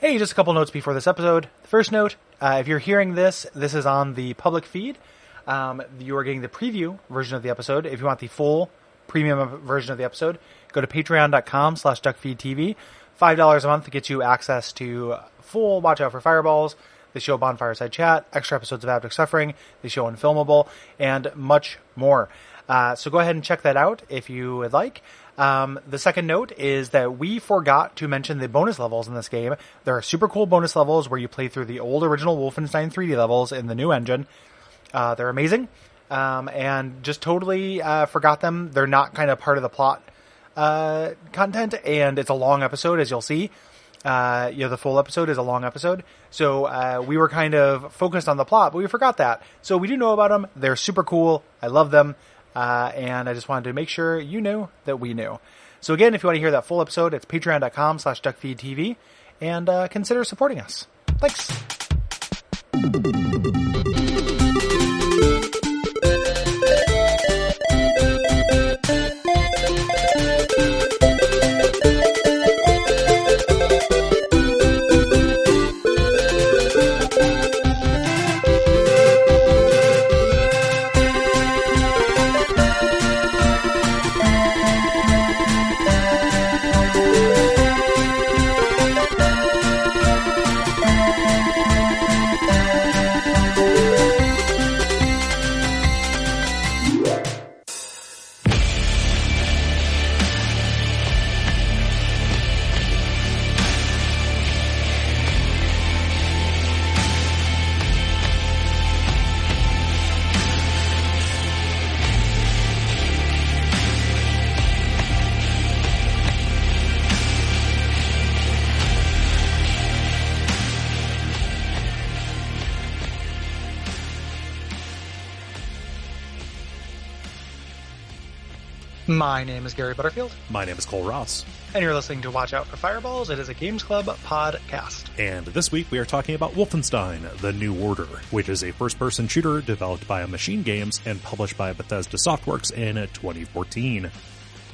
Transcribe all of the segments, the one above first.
Hey, just a couple notes before this episode. The first note, if you're hearing this, this is on the public feed. You are getting the preview version of the episode. If you want the full premium version of the episode, go to patreon.com/Duckfeed.tv. $5 a month gets you access to full Watch Out for Fireballs, the show Bonfireside Chat, extra episodes of Abject Suffering, the show Unfilmable, and much more. So go ahead and check that out if you would like. The second note is that we forgot to mention the bonus levels in this game. There are super cool bonus levels where you play through the old original Wolfenstein 3D levels in the new engine. They're amazing. And just totally forgot them. They're not kind of part of the plot content, and it's a long episode, as you'll see. The full episode is a long episode. So we were kind of focused on the plot, but we forgot that. So we do know about them. They're super cool. I love them. And I just wanted to make sure you knew that we knew. So again, if you want to hear that full episode, it's patreon.com/DuckFeedTV, and consider supporting us. Thanks. My name is Gary Butterfield. My name is Cole Ross. And you're listening to Watch Out for Fireballs. It is a Games Club podcast. And this week we are talking about Wolfenstein, The New Order, which is a first-person shooter developed by Machine Games and published by Bethesda Softworks in 2014.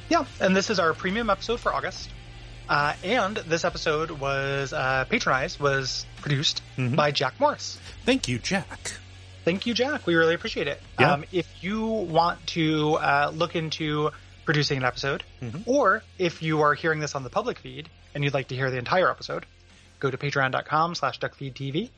Yeah, and this is our premium episode for August. And this episode was produced by Jack Morris. Thank you, Jack. Thank you, Jack. We really appreciate it. Yeah. If you want to look into producing an episode, or if you are hearing this on the public feed and you'd like to hear the entire episode, go to patreon.com/DuckFeedTV.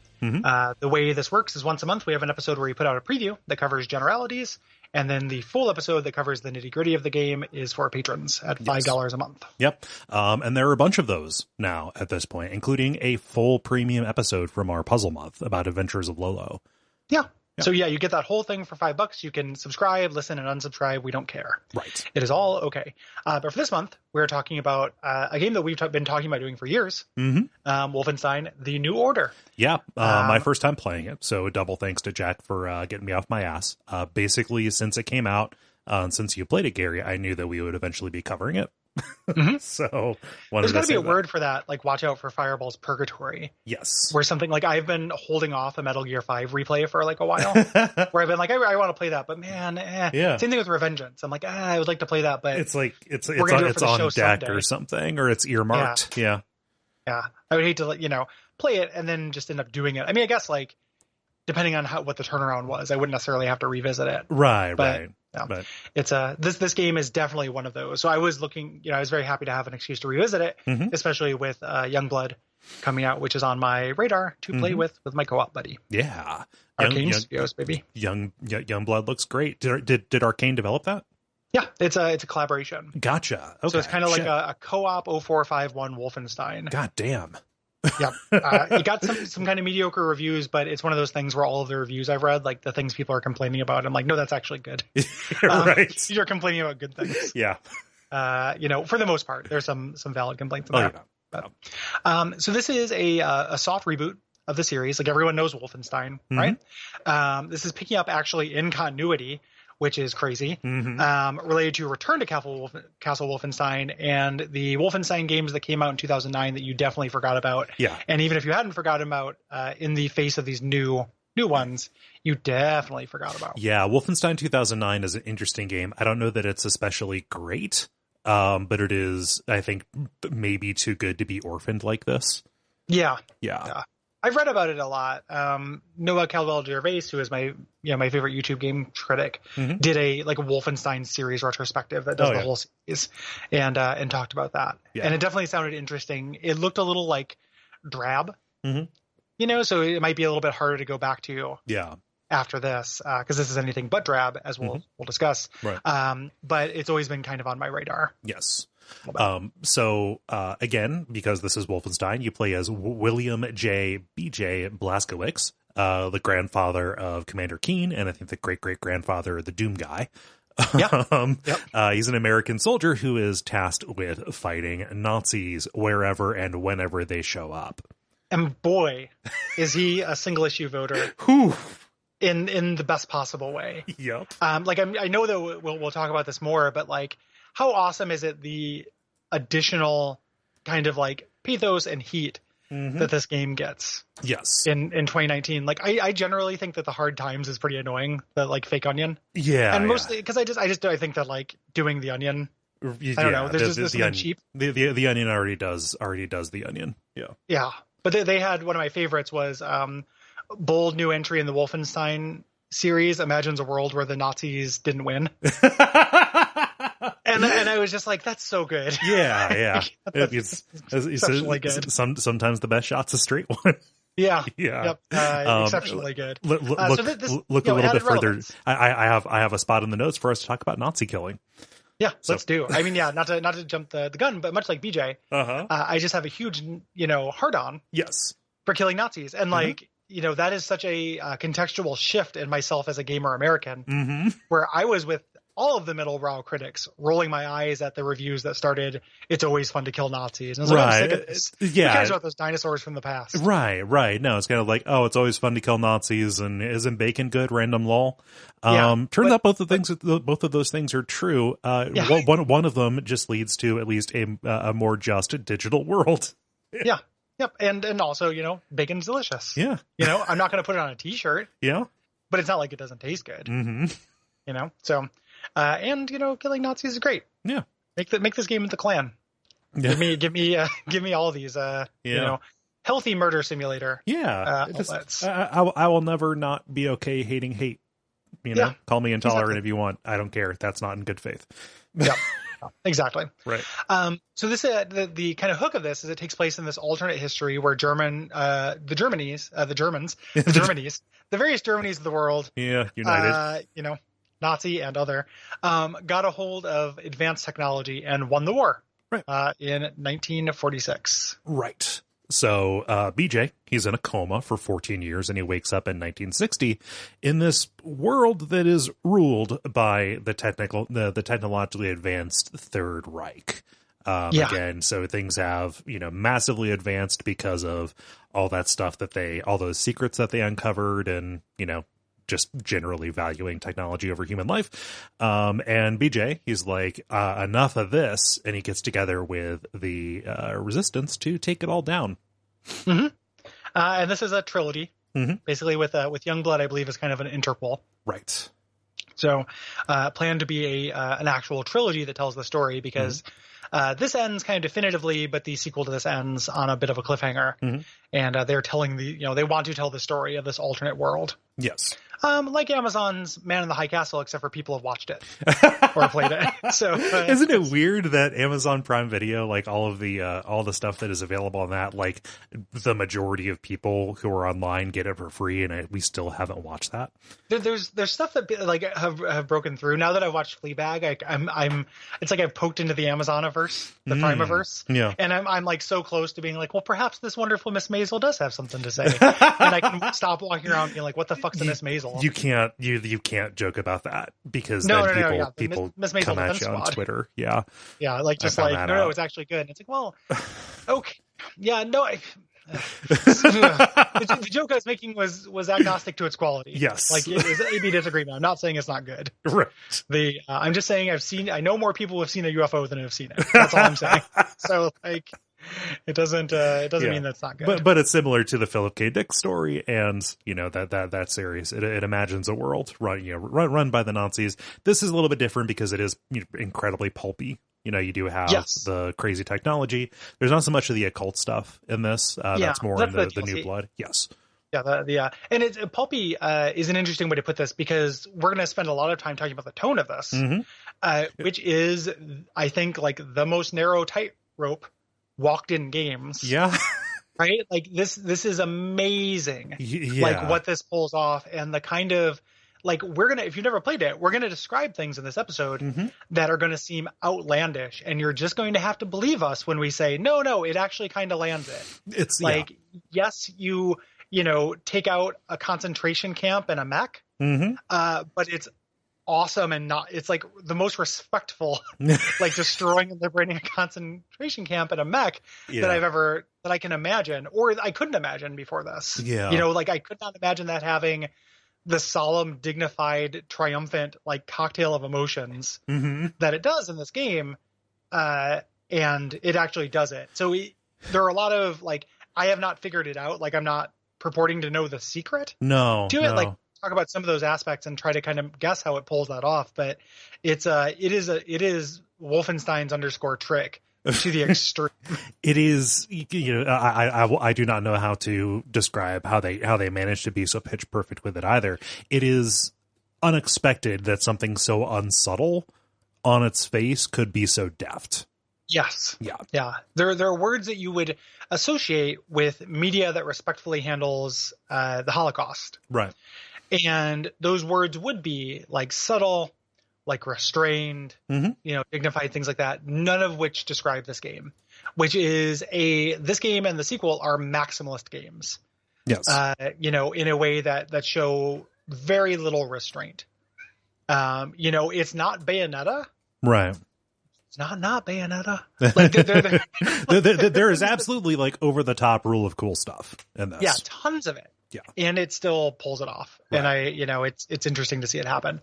The way this works is once a month we have an episode where we put out a preview that covers generalities, and then the full episode that covers the nitty-gritty of the game is for patrons at $5 a month. Yep. And there are a bunch of those now at this point, including a full premium episode from our puzzle month about Adventures of Lolo. Yeah. So yeah, you get that whole thing for $5. You can subscribe, listen, and unsubscribe. We don't care. Right. It is all okay. But for this month, we're talking about a game that we've been talking about doing for years. Wolfenstein: The New Order. Yeah. My first time playing it. So double thanks to Jack for getting me off my ass. Basically, since it came out, since you played it, Gary, I knew that we would eventually be covering it. So there's got to be a word for that, like Watch Out for Fireballs Purgatory. Yes. Where something like I've been holding off a Metal Gear 5 replay for like a while, where I've been like, I want to play that, but man, Yeah. Same thing with Revengeance. I'm like, I would like to play that, but it's like it's we're gonna do it for the on show deck someday. or something, or it's earmarked. Yeah. I would hate to play it and then just end up doing it. I mean, I guess like depending on what the turnaround was, I wouldn't necessarily have to revisit it. Right. Yeah. But It's this game is definitely one of those. So I was looking, I was very happy to have an excuse to revisit it, especially with Youngblood coming out, which is on my radar to play with my co-op buddy. Yeah. Arcane Studios, baby. Youngblood looks great. Did Arcane develop that? Yeah, it's a collaboration. Gotcha. Okay. So it's kind of like a co-op 0451 Wolfenstein. God damn. Yeah, it got some kind of mediocre reviews, but it's one of those things where all of the reviews I've read, like the things people are complaining about, I'm like, no, that's actually good. Right. You're complaining about good things. Yeah. For the most part, there's some valid complaints in that. But, so this is a soft reboot of the series. Like everyone knows Wolfenstein, right? This is picking up actually in continuity, which is crazy, related to Return to Castle Wolfenstein and the Wolfenstein games that came out in 2009 that you definitely forgot about. Yeah. And even if you hadn't forgotten about, in the face of these new ones, you definitely forgot about. Yeah, Wolfenstein 2009 is an interesting game. I don't know that it's especially great, but it is, I think, maybe too good to be orphaned like this. Yeah. Yeah. I've read about it a lot. Noah Caldwell-Gervais, who is my favorite YouTube game critic, did a Wolfenstein series retrospective that does the whole series, and talked about that. Yeah. And it definitely sounded interesting. It looked a little drab, so it might be a little bit harder to go back to. Yeah. After this, because this is anything but drab, as we'll discuss. Right. But it's always been kind of on my radar. Yes. So again, because this is Wolfenstein, you play as William J. B.J. Blazkowicz, the grandfather of Commander Keen, and I think the great-great-grandfather of the Doom guy. Yeah. He's an American soldier who is tasked with fighting Nazis wherever and whenever they show up. And boy, is he a single-issue voter. Whew. In the best possible way. Yep. I know that we'll talk about this more, but how awesome is it, the additional kind of pathos and heat that this game gets? Yes. In 2019, I generally think that the hard times is pretty annoying. The fake onion. Yeah. And mostly because I think that doing the onion. I don't know. There's just something cheap. The onion already does the onion. Yeah. Yeah. But they had one of my favorites was bold new entry in the Wolfenstein series imagines a world where the Nazis didn't win. and I was just like, that's so good. Yeah. It's exceptionally good. Sometimes the best shot's a straight one. Yeah. Yeah. Yep. Exceptionally good. Look a little bit further. I have a spot in the notes for us to talk about Nazi killing. Yeah, let's do. I mean, not to jump the gun, but much like BJ, I just have a huge, hard on. Yes. For killing Nazis. And that is such a contextual shift in myself as a gamer American, where I was with all of the middle-brow critics rolling my eyes at the reviews that started, it's always fun to kill Nazis. And I was like, I'm sick of this. Yeah. Who cares about those dinosaurs from the past? Right. No, it's kind of like, oh, it's always fun to kill Nazis, and isn't bacon good? Random lol. Turns out both of those things are true. One of them just leads to at least a more just digital world. Yeah. Yep. And also, bacon's delicious. Yeah. I'm not going to put it on a t-shirt. Yeah. But it's not like it doesn't taste good. So, killing Nazis is great. Yeah. Make this game the Klan. Yeah. Give me all these, healthy murder simulator. Yeah. I will never not be okay hating hate. Call me intolerant if you want. I don't care. That's not in good faith. Yeah. Exactly. Right. So this the kind of hook of this is it takes place in this alternate history where the various Germanys of the world, united, Nazi and other, got a hold of advanced technology and won the war. Right. In 1946. Right. So BJ, he's in a coma for 14 years, and he wakes up in 1960 in this world that is ruled by the technologically advanced Third Reich. Again, so things have massively advanced because of all that stuff all those secrets that they uncovered, and just generally valuing technology over human life. And BJ, he's like, enough of this. And he gets together with the resistance to take it all down. And this is a trilogy, basically with Youngblood, I believe, is kind of an interpol. Right. So planned to be an actual trilogy that tells the story, because this ends kind of definitively, but the sequel to this ends on a bit of a cliffhanger. And they're telling they want to tell the story of this alternate world. Yes. Like Amazon's Man in the High Castle, except for people have watched it or played it. So isn't it weird that Amazon Prime Video, like all the stuff that is available on that, like the majority of people who are online get it for free, and we still haven't watched that. There's stuff that have broken through. Now that I've watched Fleabag, I'm it's like I've poked into the Amazonaverse, the Primeverse, and I'm like so close to being like, well, perhaps this wonderful Miss Maisel does have something to say, and I can stop walking around being like, what the fuck's a Miss Maisel? You can't joke about that, because people come at you on Twitter. Yeah. No, it's actually good. And it's like, well, okay. Yeah, no, the joke I was making was agnostic to its quality. Yes. Like, it was A/B disagreement. I'm not saying it's not good. Right. I'm just saying I know more people who have seen a UFO than have seen it. That's all I'm saying. So it doesn't mean that's not good. But it's similar to the Philip K. Dick story, and that series. It imagines a world run by the Nazis. This is a little bit different because it is incredibly pulpy. You do have Yes. the crazy technology. There's not so much of the occult stuff in this. That's more in the new blood. Yes. Yeah, and it's Pulpy is an interesting way to put this, because we're going to spend a lot of time talking about the tone of this, which is, I think, like the most narrow tightrope walked in games. Yeah. Right? Like this is amazing. Yeah. Like what this pulls off, and the kind of, like, if you've never played it, we're going to describe things in this episode that are going to seem outlandish, and you're just going to have to believe us when we say, no, it actually kind of lands it. It's like, yes, you take out a concentration camp and a mech, but it's awesome, and it's like the most respectful, like destroying and liberating a concentration camp and a mech that I can imagine, or I couldn't imagine before this. Yeah. Like I could not imagine that having the solemn, dignified, triumphant, like cocktail of emotions that it does in this game. And it actually does it. So there are a lot of, like, I have not figured it out. Like, I'm not purporting to know the secret to it. Like, talk about some of those aspects and try to kind of guess how it pulls that off. But it is Wolfenstein's _ trick to the extreme. It is, I do not know how to describe how they managed to be so pitch perfect with it either. It is unexpected that something so unsubtle on its face could be so deft. Yes. Yeah. There are words that you would associate with media that respectfully handles the Holocaust. Right. And those words would be like subtle, like restrained, dignified, things like that. None of which describe this game, which is this game and the sequel are maximalist games. Yes. In a way that show very little restraint. It's not Bayonetta. Right. It's not Bayonetta. Like there is absolutely like over the top rule of cool stuff in this. Yeah, tons of it. Yeah. And it still pulls it off. Right. And it's interesting to see it happen.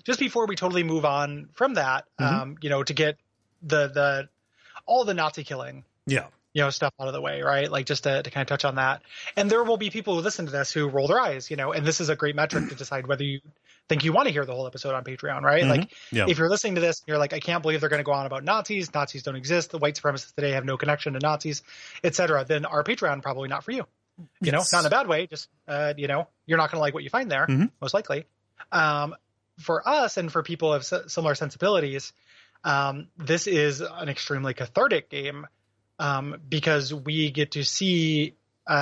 Just before we totally move on from that, to get the all the Nazi killing. Yeah. Stuff out of the way, right? Like just to kind of touch on that. And there will be people who listen to this who roll their eyes, and this is a great metric to decide whether you think you want to hear the whole episode on Patreon, right? Like if you're listening to this, you're like, I can't believe they're going to go on about Nazis. Nazis don't exist. The white supremacists today have no connection to Nazis, etc. Then our Patreon probably not for you. Not in a bad way. Just, you're not going to like what you find there, most likely. For us and for people of similar sensibilities, this is an extremely cathartic game. Because we get to see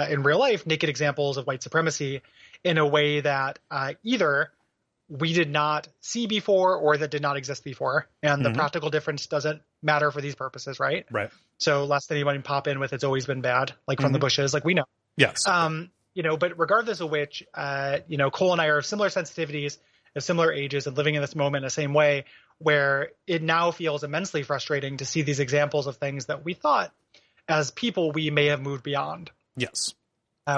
in real life naked examples of white supremacy in a way that either we did not see before or that did not exist before. And the practical difference doesn't matter for these purposes, right? Right. So lest anybody pop in with it's always been bad, like from the bushes, like we know. Yes. But regardless of which, Cole and I are of similar sensitivities, of similar ages, and living in this moment in the same way, where it now feels immensely frustrating to see these examples of things that we thought as people we may have moved beyond. Yes.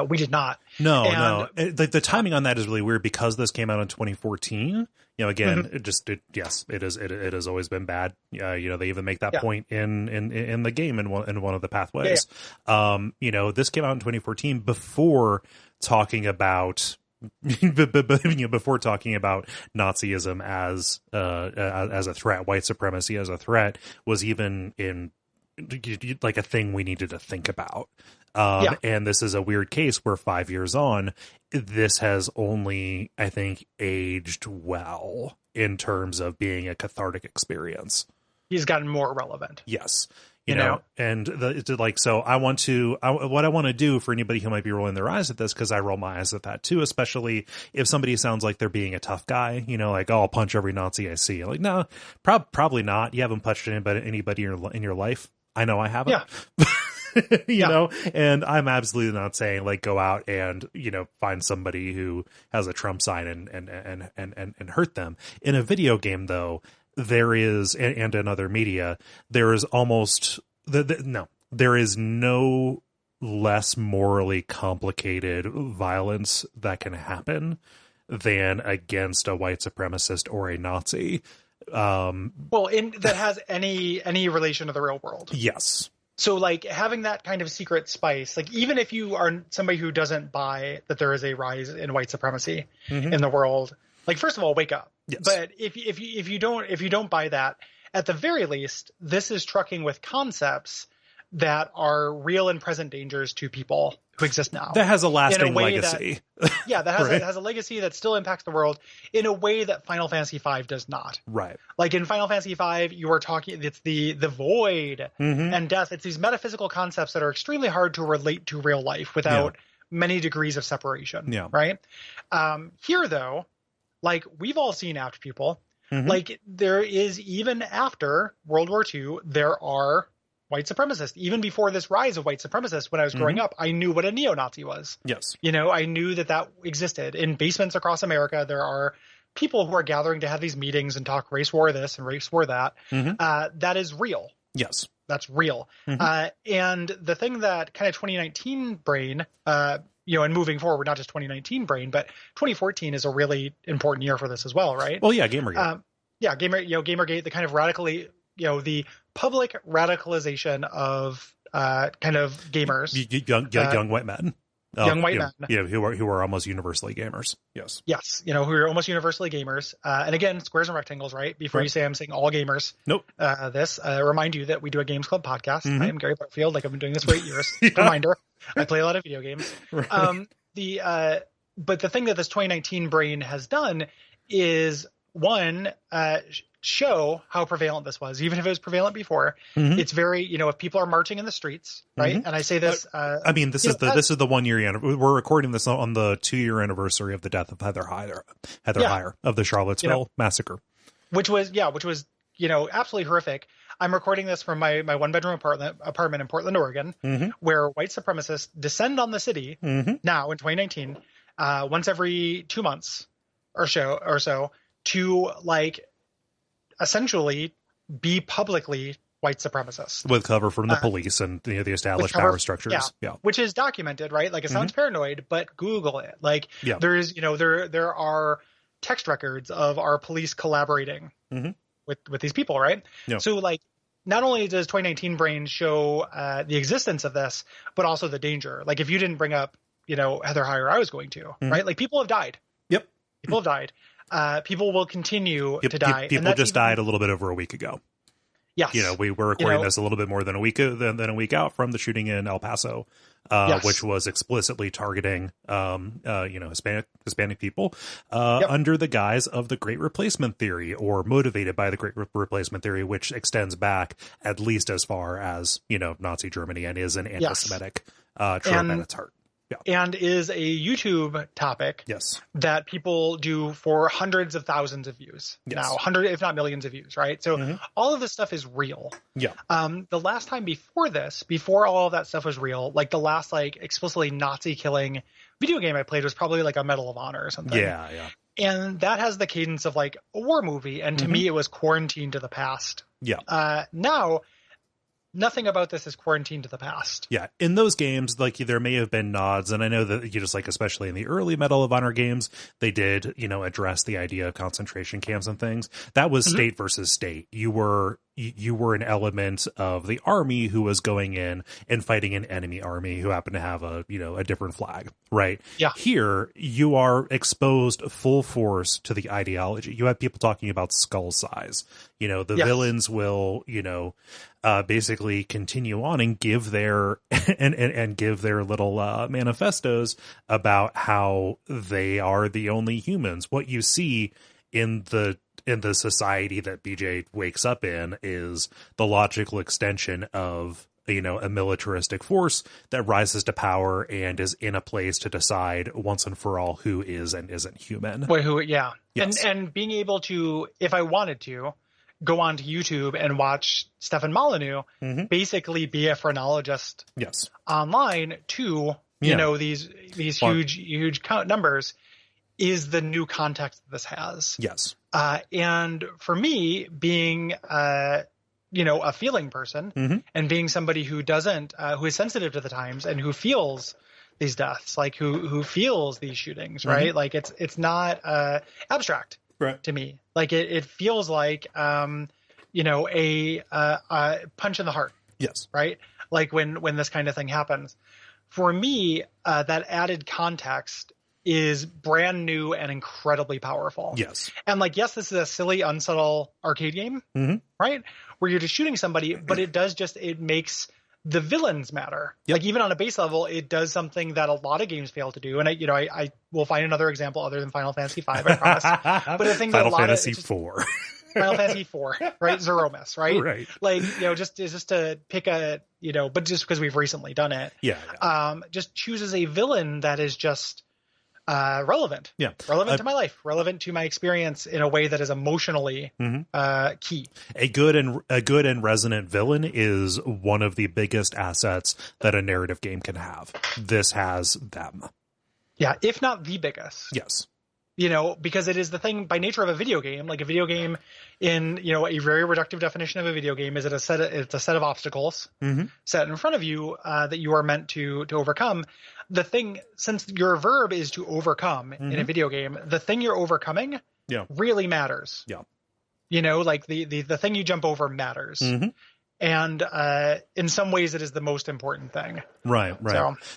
We did not. No. The timing on that is really weird because this came out in 2014. Again, it has always been bad. They even make that point in the game in one of the pathways. Yeah. This came out in 2014 before talking about before talking about Nazism as a threat, white supremacy as a threat was even in like a thing we needed to think about. And this is a weird case where 5 years on, this has only, I think, aged well in terms of being a cathartic experience. He's gotten more relevant. Yes. You know, and so what I want to do for anybody who might be rolling their eyes at this, because I roll my eyes at that too, especially if somebody sounds like they're being a tough guy, like, oh, I'll punch every Nazi I see. Like, no, probably not. You haven't punched anybody in your life. I know I haven't. Yeah. And I'm absolutely not saying like go out and find somebody who has a Trump sign and hurt them. In a video game, though, there is, and in other media, there is almost there is no less morally complicated violence that can happen than against a white supremacist or a Nazi. That has any relation to the real world. Yes. So like having that kind of secret spice, like even if you are somebody who doesn't buy that there is a rise in white supremacy in the world, like first of all, wake up. Yes. But if you don't buy that, at the very least, this is trucking with concepts that are real and present dangers to people who exist now. That has a lasting legacy. That has a legacy that still impacts the world in a way that Final Fantasy V does not. Right. Like in Final Fantasy V, you are talking, it's the void and death. It's these metaphysical concepts that are extremely hard to relate to real life without many degrees of separation. Yeah. Right. Here, though, like we've all seen Apt Pupil. Like there is, even after World War II, there are white supremacists. Even before this rise of white supremacists, when I was growing up, I knew what a neo-Nazi was. Yes. You know, I knew that existed. In basements across America, there are people who are gathering to have these meetings and talk race war this and race war that. That is real. Yes. That's real. And the thing that kind of 2019 brain, you know, and moving forward, not just 2019 brain, but 2014 is a really important year for this as well, right? Well, yeah, Gamergate. Gamergate, the kind of radically, you know, the public radicalization of kind of gamers, young white men, who are almost universally gamers. Yes, you know, who are almost universally gamers. And again, squares and rectangles, right? Before you say I'm saying all gamers. Nope. Remind you that we do a Games Club podcast. I am Gary Butterfield. Like I've been doing this for 8 years. Reminder. I play a lot of video games. But the thing that this 2019 brain has done is one, show how prevalent this was, even if it was prevalent before. It's very, you know, if people are marching in the streets, right? And I say this, I mean, this is the 1 year anniversary. We're recording this on the 2-year anniversary of the death of Heather Heyer of the Charlottesville massacre, which was, you know, absolutely horrific. I'm recording this from my 1-bedroom apartment in Portland, Oregon, where white supremacists descend on the city now in 2019, once every 2 months or so to like essentially be publicly white supremacists with cover from the police and the established power structures. Which is documented, right? Like it sounds paranoid, but Google it. Like there is, you know, there are text records of our police collaborating with these people, right? So like, not only does 2019 brain show the existence of this, but also the danger. Like if you didn't bring up, you know, Heather Heyer, I was going to, right? Like people have died. People have died. People will continue to die. People just died a little bit over a week ago. Yes. You know, we were recording this a little bit more than a week out from the shooting in El Paso, which was explicitly targeting, Hispanic people, under the guise of the Great Replacement theory, or motivated by the Great Replacement theory, which extends back at least as far as, you know, Nazi Germany and is an anti-Semitic trope at its heart. And is a YouTube topic that people do for hundreds of thousands of views now, if not millions of views, right? So all of this stuff is real. The last time before all of that stuff was real, like the last like explicitly Nazi killing video game I played was probably like a Medal of Honor or something. And that has the cadence of like a war movie. And to me, it was quarantined to the past. Now, nothing about this is quarantined to the past. In those games, like there may have been nods, and I know that you just like, especially in the early Medal of Honor games, they did, you know, address the idea of concentration camps and things. That was state versus state. You were an element of the army who was going in and fighting an enemy army who happened to have a different flag, right? Here, you are exposed full force to the ideology. You have people talking about skull size. You know, the villains will, you know, basically continue on and give their and give their little manifestos about how they are the only humans. What you see in the society that BJ wakes up in is the logical extension of, you know, a militaristic force that rises to power and is in a place to decide once and for all who is and isn't human. And being able to, if I wanted to, go onto YouTube and watch Stefan Molyneux basically be a phrenologist online to, you know, these huge count numbers is the new context that this has. And for me, being, you know, a feeling person and being somebody who doesn't, who is sensitive to the times and who feels these deaths, like who feels these shootings, right? Like it's not abstract to me. Like it feels like, you know, a punch in the heart. Right. Like when this kind of thing happens. For me, that added context is brand new and incredibly powerful. Yes. And like, yes, this is a silly, unsubtle arcade game, right? Where you're just shooting somebody, but it makes the villains matter. Yep. Like even on a base level, it does something that a lot of games fail to do. And I will find another example other than Final Fantasy V, I promise. But I think that Final Fantasy IV. Final Fantasy IV, right? Zero Miss, right? Right. Like, just to pick a, but just because we've recently done it. Yeah. Just chooses a villain that is just relevant. Yeah. Relevant to my life, relevant to my experience in a way that is emotionally key. A good and resonant villain is one of the biggest assets that a narrative game can have. This has them. Yeah, if not the biggest. Yes. Because it is the thing by nature of a video game. Like a video game, in a very reductive definition of a video game, is it's a set of obstacles set in front of you that you are meant to overcome. The thing, since your verb is to overcome in a video game, the thing you're overcoming really matters. Yeah. Like the thing you jump over matters. And in some ways, it is the most important thing. Right.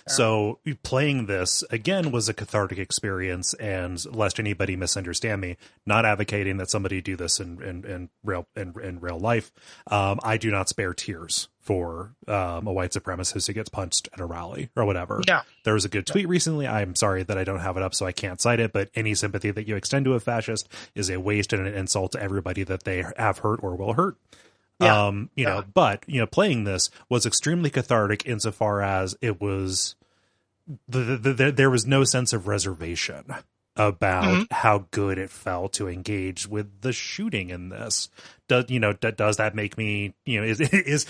So playing this, again, was a cathartic experience. And lest anybody misunderstand me, not advocating that somebody do this in real life. I do not spare tears for a white supremacist who gets punched at a rally or whatever. Yeah. There was a good tweet recently. I'm sorry that I don't have it up, so I can't cite it. But any sympathy that you extend to a fascist is a waste and an insult to everybody that they have hurt or will hurt. Yeah. But playing this was extremely cathartic insofar as it was there was no sense of reservation about how good it felt to engage with the shooting in this. Does that make me, does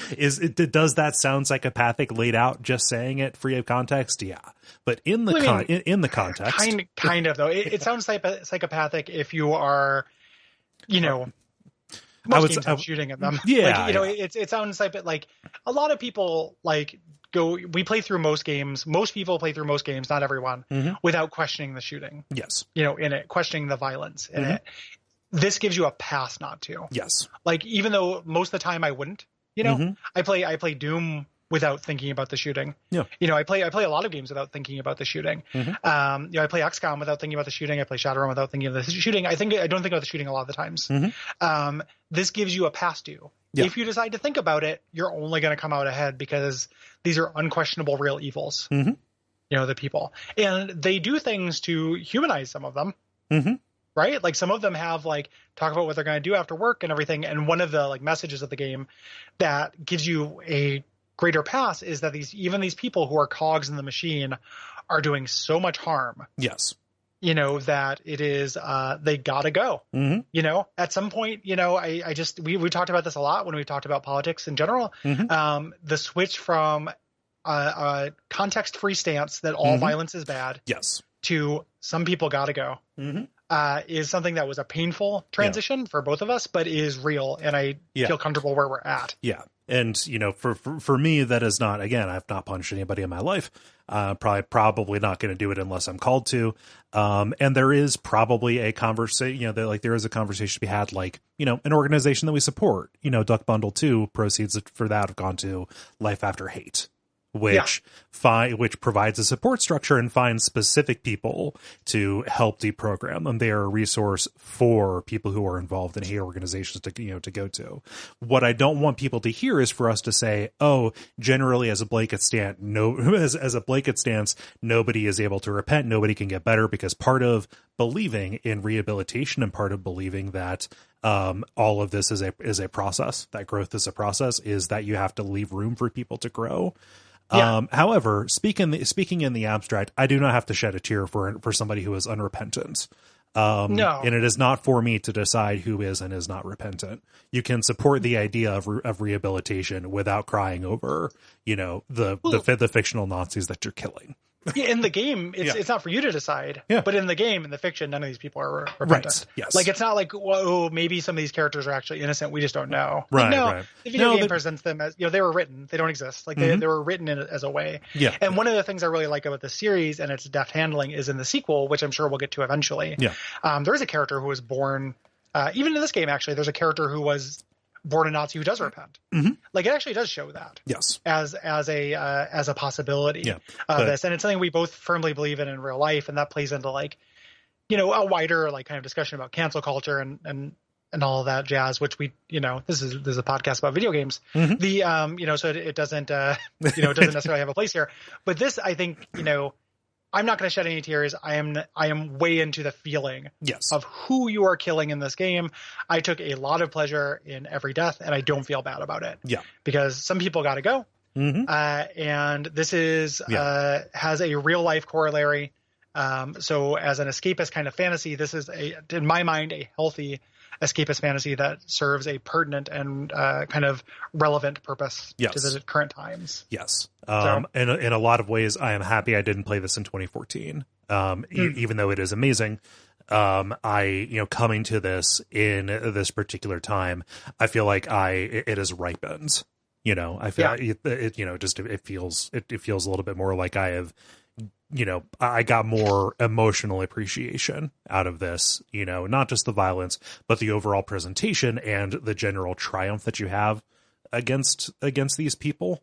that sound psychopathic laid out just saying it free of context? Yeah. But in the context, kind of though, it sounds psychopathic if you are, most games have shooting at them. Yeah, it sounds like a lot of people we play through most games. Most people play through most games, not everyone, without questioning the shooting. Yes. In it, questioning the violence in it. This gives you a pass not to. Yes. Like, even though most of the time I wouldn't, I play Doom without thinking about the shooting. Yeah. I play a lot of games without thinking about the shooting. I play XCOM without thinking about the shooting. I play Shadowrun without thinking of the shooting. I don't think about the shooting a lot of the times. This gives you a pass to. Yeah. If you decide to think about it, you're only going to come out ahead because these are unquestionable real evils. The people. And they do things to humanize some of them. Right? Like some of them have talk about what they're going to do after work and everything. And one of the messages of the game that gives you a greater pass is that these people who are cogs in the machine are doing so much harm. Yes. That it is, they gotta go. At some point, we talked about this a lot when we talked about politics in general. The switch from a context-free stance that all violence is bad. Yes. To some people gotta go. Is something that was a painful transition for both of us, but is real, and I feel comfortable where we're at. Yeah. And, for me, that is not, again, I've not punched anybody in my life. Probably not going to do it unless I'm called to. And there is probably a conversation, there is a conversation to be had, an organization that we support, Duck Bundle 2 proceeds for that have gone to Life After Hate. Which provides a support structure and finds specific people to help deprogram them. They are a resource for people who are involved in hate organizations to go to. What I don't want people to hear is for us to say, oh, generally as a blanket stance, nobody is able to repent, nobody can get better, because part of believing in rehabilitation and part of believing that all of this is a process, that growth is a process, is that you have to leave room for people to grow. Yeah. However, speaking in the abstract, I do not have to shed a tear for somebody who is unrepentant. No. And it is not for me to decide who is and is not repentant. You can support the idea of rehabilitation without crying over, the fictional Nazis that you're killing. Yeah, in the game, it's not for you to decide. Yeah. But in the game, in the fiction, none of these people are repentant. Right. Yes. It's not like, whoa, maybe some of these characters are actually innocent. We just don't know. Right. Right. The video game presents them as, they were written. They don't exist. They were written in as a way. Yeah. And one of the things I really like about the series and its deft handling is in the sequel, which I'm sure we'll get to eventually. Yeah. There is a character who was born, even in this game, actually, there's a character who was born a Nazi who does repent. Like it actually does show that. Yes. As a possibility Yeah. of this. And it's something we both firmly believe in real life. And that plays into like, a wider like kind of discussion about cancel culture and all of that jazz, which we, this is a podcast about video games. The, so it doesn't, it doesn't necessarily have a place here, but this, I think, I'm not going to shed any tears. I am way into the feeling of who you are killing in this game. I took a lot of pleasure in every death, and I don't feel bad about it. Yeah, because some people got to go, and this is has a real life corollary. So, as an escapist kind of fantasy, this is in my mind, a healthy escapist fantasy that serves a pertinent and kind of relevant purpose to the current times. Yes. In a lot of ways, I am happy I didn't play this in 2014, even though it is amazing. Coming to this in this particular time, I feel like it has ripened. I feel it feels a little bit more like I have. I got more emotional appreciation out of this, not just the violence, but the overall presentation and the general triumph that you have against these people,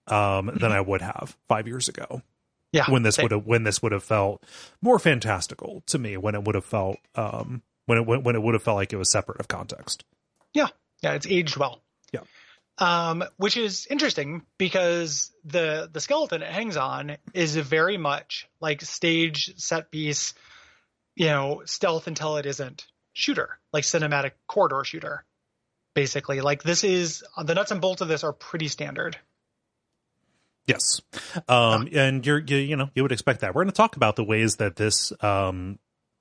than I would have 5 years ago. Yeah. When this would have felt more fantastical to me, when it would have felt, when it would have felt like it was separate of context. Yeah. Yeah. It's aged well. Yeah. Which is interesting because the skeleton it hangs on is very much like stage, set piece, stealth until it isn't shooter, like cinematic corridor shooter, basically. Like this is the nuts and bolts of this are pretty standard. Yes. And you would expect that. We're going to talk about the ways that this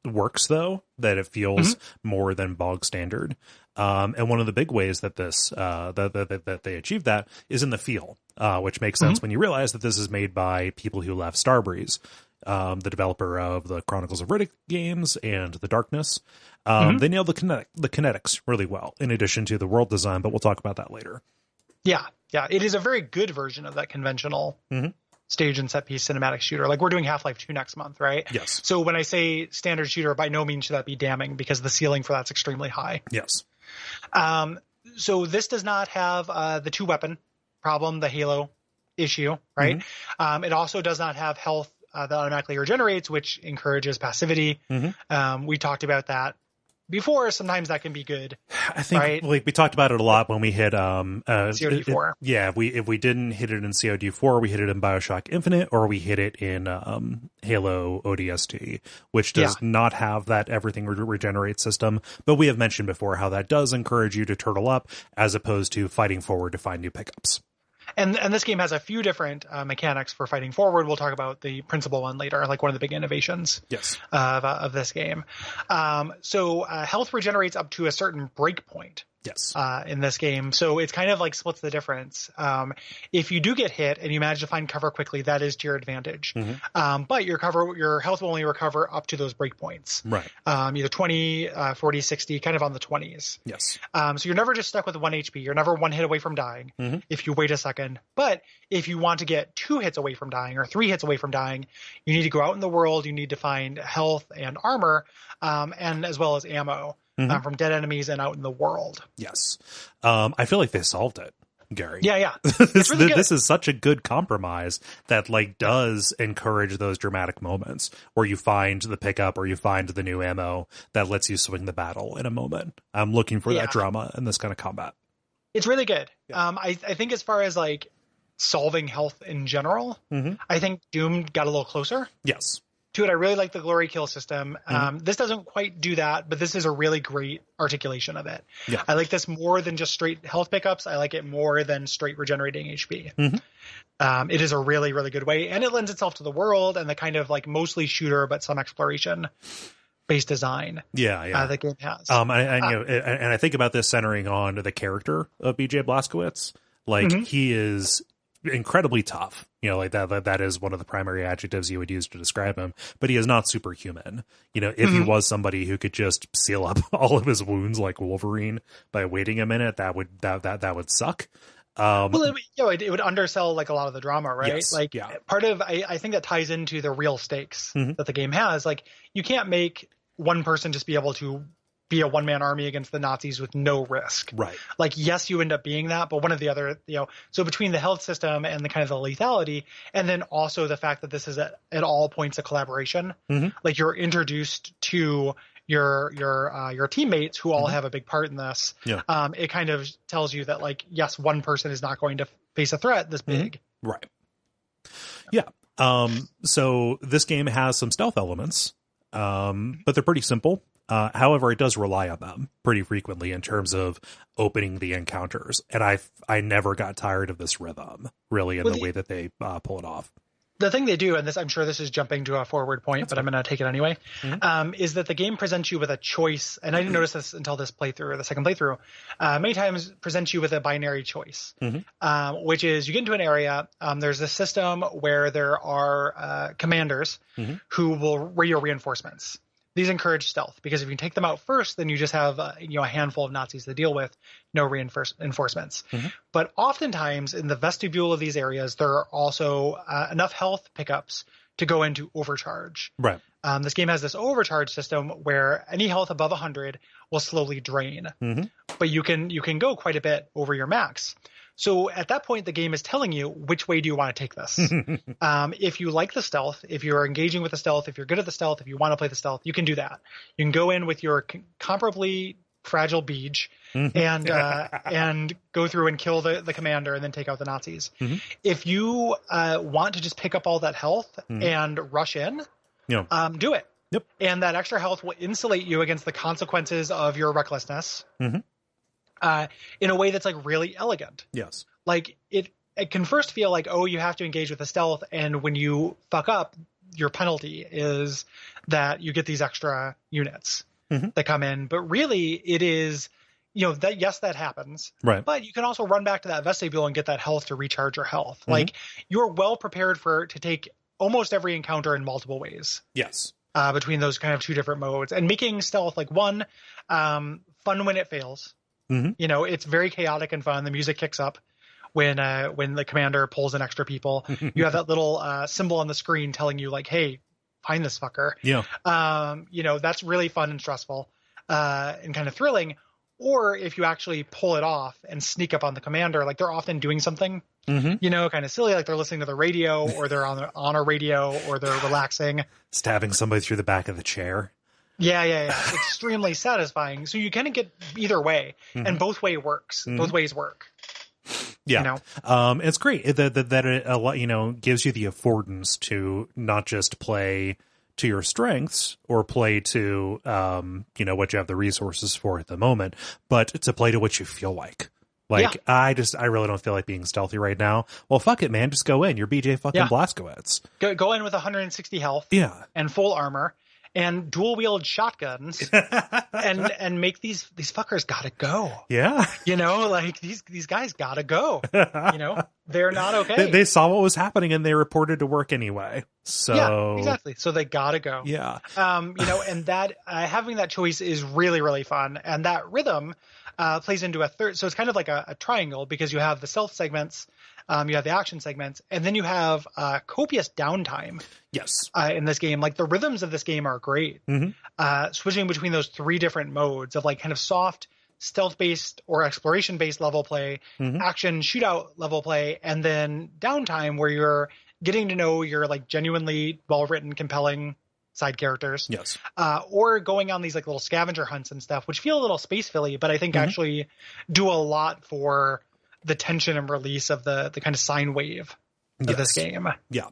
works, though, that it feels more than bog standard. And one of the big ways that this that they achieve that is in the feel, which makes sense when you realize that this is made by people who left Starbreeze, the developer of the Chronicles of Riddick games and The Darkness. They nailed the kinetics really well, in addition to the world design, but we'll talk about that later. Yeah, it is a very good version of that conventional stage and set piece cinematic shooter. Like we're doing Half-Life 2 next month, right? Yes. So when I say standard shooter, by no means should that be damning because the ceiling for that's extremely high. Yes. So this does not have the 2-weapon problem, the Halo issue, right? It also does not have health that automatically regenerates, which encourages passivity. We talked about that before. Sometimes that can be good. I think right? we talked about it a lot when we hit COD4. If we didn't hit it in COD4, we hit it in BioShock Infinite, or we hit it in Halo ODST, which does not have that everything regenerate system. But we have mentioned before how that does encourage you to turtle up as opposed to fighting forward to find new pickups. And this game has a few different mechanics for fighting forward. We'll talk about the principal one later, like one of the big innovations of this game. So health regenerates up to a certain break point. Yes. In this game. So it's kind of like splits the difference. If you do get hit and you manage to find cover quickly, that is to your advantage. But your health will only recover up to those breakpoints. Right. Either 20, 40, 60, kind of on the 20s. Yes. So you're never just stuck with 1 HP. You're never 1 hit away from dying if you wait a second. But if you want to get 2 hits away from dying or 3 hits away from dying, you need to go out in the world. You need to find health and armor, and as well as ammo. From dead enemies and out in the world. Yes. I feel like they solved it, Gary. Yeah. It's really good. This is such a good compromise that does encourage those dramatic moments where you find the pickup or you find the new ammo that lets you swing the battle in a moment. I'm looking for that drama in this kind of combat. It's really good. Yeah. I think as far as solving health in general, I think Doom got a little closer. Yes. To it. I really like the glory kill system. This doesn't quite do that, but this is a really great articulation of it. Yeah. I like this more than just straight health pickups. I like it more than straight regenerating HP. It is a really, really good way, and it lends itself to the world and the kind of mostly shooter but some exploration based design. The game has. And I think about this centering on the character of BJ Blazkowicz. He is incredibly tough, that is one of the primary adjectives you would use to describe him, but he is not superhuman. If he was somebody who could just seal up all of his wounds like Wolverine by waiting a minute, that would suck. It would undersell a lot of the drama, right? Yes, part of I think that ties into the real stakes that the game has. You can't make one person just be able to be a one-man army against the Nazis with no risk. Right. Like, yes, you end up being that, but one of the other, so between the health system and the kind of the lethality, and then also the fact that this is at all points a collaboration, like you're introduced to your teammates who all have a big part in this. Yeah. It kind of tells you that, like, yes, one person is not going to face a threat this big. Right. Yeah. So this game has some stealth elements, but they're pretty simple. However, it does rely on them pretty frequently in terms of opening the encounters. And I never got tired of this rhythm, really, in the way that they pull it off. The thing they do, and this, I'm sure this is jumping to a forward point, but I'm going to take it anyway, is that the game presents you with a choice. And I didn't notice this until this playthrough, or the second playthrough. Many times presents you with a binary choice, which is you get into an area. There's a system where there are commanders who will radio reinforcements. These encourage stealth because if you take them out first, then you just have a handful of Nazis to deal with, no reinforcements. But oftentimes in the vestibule of these areas, there are also enough health pickups to go into overcharge. Right. This game has this overcharge system where any health above 100 will slowly drain, but you can go quite a bit over your max. So at that point, the game is telling you, which way do you want to take this? If you like the stealth, if you're engaging with the stealth, if you're good at the stealth, if you want to play the stealth, you can do that. You can go in with your comparably fragile beach and go through and kill the commander and then take out the Nazis. If you want to just pick up all that health and rush in, do it. Yep. And that extra health will insulate you against the consequences of your recklessness. In a way that's like really elegant. Yes. Like it can first feel like, oh, you have to engage with the stealth. And when you fuck up, your penalty is that you get these extra units that come in. But really it is, that, yes, that happens. Right. But you can also run back to that vestibule and get that health to recharge your health. Like you're well prepared to take almost every encounter in multiple ways. Yes. Between those kind of two different modes and making stealth like fun when it fails. It's very chaotic and fun. The music kicks up when the commander pulls in extra people. You have that little symbol on the screen telling you like, hey, find this fucker. Yeah. That's really fun and stressful and kind of thrilling. Or if you actually pull it off and sneak up on the commander, like they're often doing something, kind of silly, like they're listening to the radio or they're on a radio or they're relaxing. Stabbing somebody through the back of the chair. Yeah. Extremely satisfying. So you kind of get either way, and both ways works. Both ways work. Yeah. It's great that it gives you the affordance to not just play to your strengths or play to what you have the resources for at the moment, but to play to what you feel like. Like, I really don't feel like being stealthy right now. Well, fuck it, man. Just go in. You're BJ fucking Blazkowicz. Go in with 160 health. Yeah. And full armor. And dual wield shotguns and make these fuckers gotta go. Yeah. Like these guys gotta go. They're not okay. They saw what was happening and they reported to work anyway. So yeah, exactly. So they gotta go. Yeah. And that having that choice is really, really fun. And that rhythm plays into a third. So it's kind of like a triangle because you have the stealth segments, you have the action segments, and then you have copious downtime. Yes. In this game, like the rhythms of this game are great. Switching between those three different modes of like kind of soft, stealth-based or exploration-based level play, action shootout level play, and then downtime where you're getting to know your like genuinely well-written, compelling side characters. Yes. Or going on these like little scavenger hunts and stuff, which feel a little space filly, but I think actually do a lot for the tension and release of the kind of sine wave of this game. Yeah.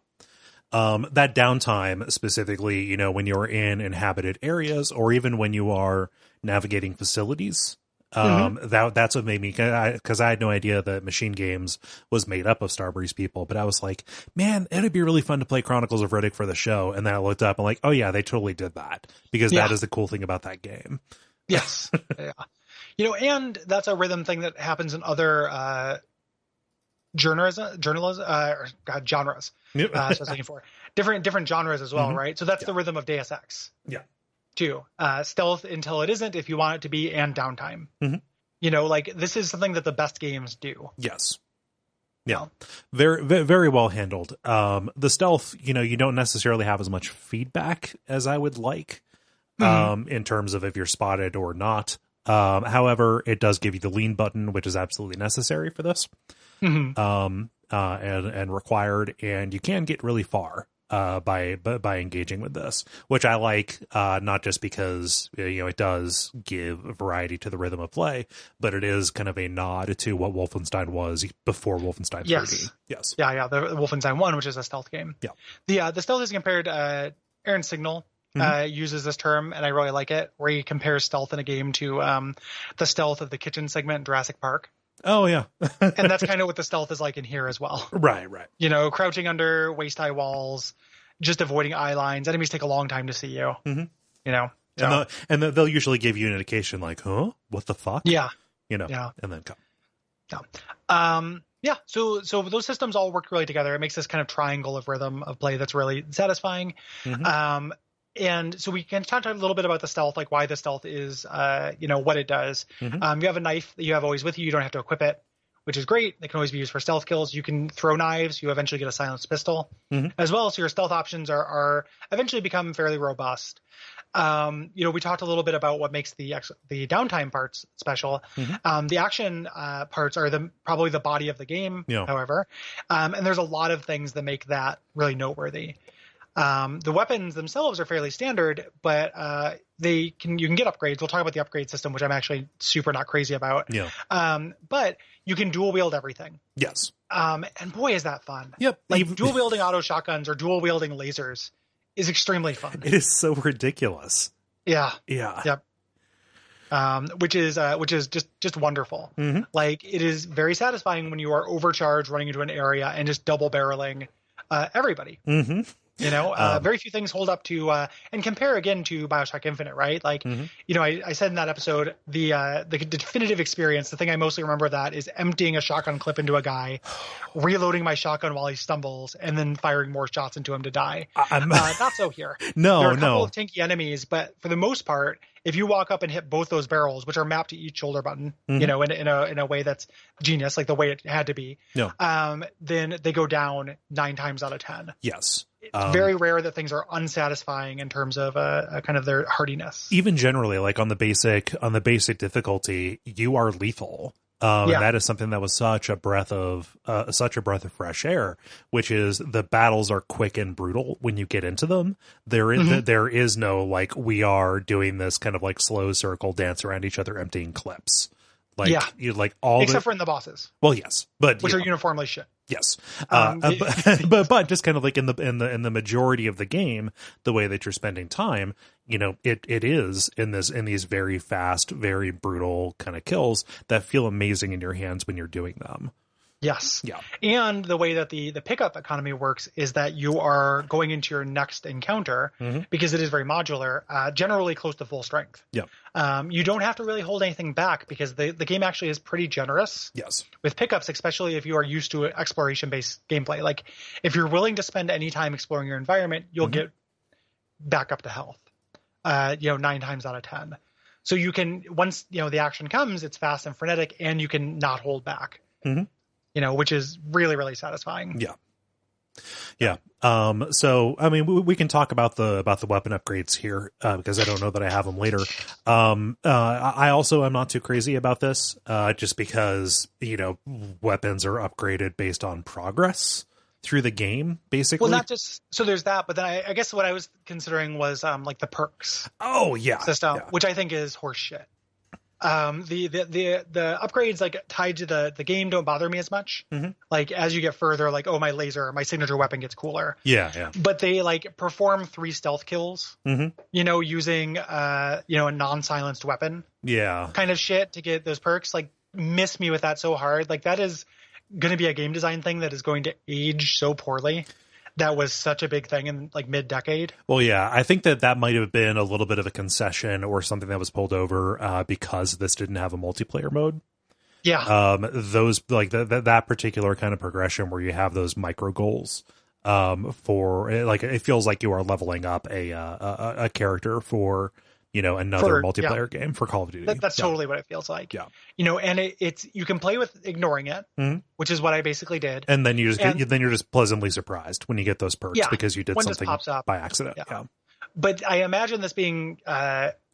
That downtime specifically, when you're in inhabited areas or even when you are navigating facilities, that's what made me, because I had no idea that Machine Games was made up of Starbreeze people, but I was like, man, it'd be really fun to play Chronicles of Riddick for the show. And then I looked up and like, oh yeah, they totally did that because that is the cool thing about that game. Yes. Yeah. And that's a rhythm thing that happens in other genres. That's what I was looking for. Different genres as well, right? So that's the rhythm of Deus Ex. Yeah. Too. Stealth until it isn't, if you want it to be, and downtime. Like this is something that the best games do. Yes. Yeah. Very, very well handled. The stealth, you don't necessarily have as much feedback as I would like. in terms of if you're spotted or not. However, it does give you the lean button, which is absolutely necessary for this, and required, and you can get really far by engaging with this, which I like, not just because it does give variety to the rhythm of play, but it is kind of a nod to what Wolfenstein was before Wolfenstein 3D. Yes. Yeah, the Wolfenstein 1, which is a stealth game. Yeah. The stealth is compared. Aaron Signal uses this term, and I really like it, where he compares stealth in a game to the stealth of the kitchen segment in Jurassic Park. Oh, yeah. And that's kind of what the stealth is like in here as well. Right. Crouching under waist-high walls, just avoiding eye lines. Enemies take a long time to see you. So. And they'll usually give you an indication like, huh? What the fuck? Yeah. And then come. Yeah. So those systems all work really together. It makes this kind of triangle of rhythm of play that's really satisfying. And so we can talk a little bit about the stealth, like why the stealth is, what it does. You have a knife that you have always with you. You don't have to equip it, which is great. It can always be used for stealth kills. You can throw knives. You eventually get a silenced pistol as well. So your stealth options are eventually become fairly robust. We talked a little bit about what makes the downtime parts special. The action parts are probably the body of the game, however. And there's a lot of things that make that really noteworthy. The weapons themselves are fairly standard, but you can get upgrades. We'll talk about the upgrade system, which I'm actually super not crazy about. But you can dual wield everything. Yes. And boy, is that fun. Yep. Dual wielding auto shotguns or dual wielding lasers is extremely fun. It is so ridiculous. Yeah. Yep. Which is just wonderful. Like, it is very satisfying when you are overcharged running into an area and just double barreling everybody. Very few things hold up to and compare again to BioShock Infinite, right? Like, I said in that episode, the definitive experience, the thing I mostly remember of that is emptying a shotgun clip into a guy, reloading my shotgun while he stumbles, and then firing more shots into him to die. Not so here. There are a couple of tanky enemies, but for the most part, if you walk up and hit both those barrels, which are mapped to each shoulder button, in a way that's genius, like the way it had to be, then they go down 9 times out of 10. Yes. It's very rare that things are unsatisfying in terms of kind of their hardiness. Even generally, like on the basic difficulty, you are lethal. And that is something that was such a breath of fresh air, which is the battles are quick and brutal when you get into them. There is no like, we are doing this kind of like slow circle dance around each other, emptying clips. Except for in the bosses. Well, yes, but which are uniformly shit. Yes, but just kind of like in the majority of the game, the way that you're spending time, it is in these very fast, very brutal kind of kills that feel amazing in your hands when you're doing them. Yes. Yeah. And the way that the pickup economy works is that you are going into your next encounter, because it is very modular, generally close to full strength. Yeah. You don't have to really hold anything back because the game actually is pretty generous. Yes. With pickups, especially if you are used to exploration-based gameplay. Like, if you're willing to spend any time exploring your environment, you'll get back up to health, 9 times out of 10. So you can, once, the action comes, it's fast and frenetic, and you can not hold back. Which is really, really satisfying. Yeah. Yeah. So, I mean, we can talk about the weapon upgrades here, because I don't know that I have them later. I also am not too crazy about this, just because, weapons are upgraded based on progress through the game, basically. Well, not just, so there's that, but then I guess what I was considering was, like the perks. Oh, yeah. System, which I think is horseshit. The upgrades like tied to the game don't bother me as much. Like, as you get further, like, my laser, my signature weapon gets cooler. Yeah. But they like perform 3 stealth kills, using a non-silenced weapon. Yeah. Kind of shit to get those perks. Like, miss me with that so hard. Like, that is going to be a game design thing that is going to age so poorly. That was such a big thing in like mid-decade. Well, yeah, I think that might have been a little bit of a concession or something that was pulled over because this didn't have a multiplayer mode. Yeah. Those like that particular kind of progression where you have those micro goals for like, it feels like you are leveling up a character for another multiplayer game for Call of Duty. That's totally what it feels like. Yeah. And it's you can play with ignoring it, which is what I basically did. And then you're just pleasantly surprised when you get those perks because you did something pops up by accident. Yeah. But I imagine this being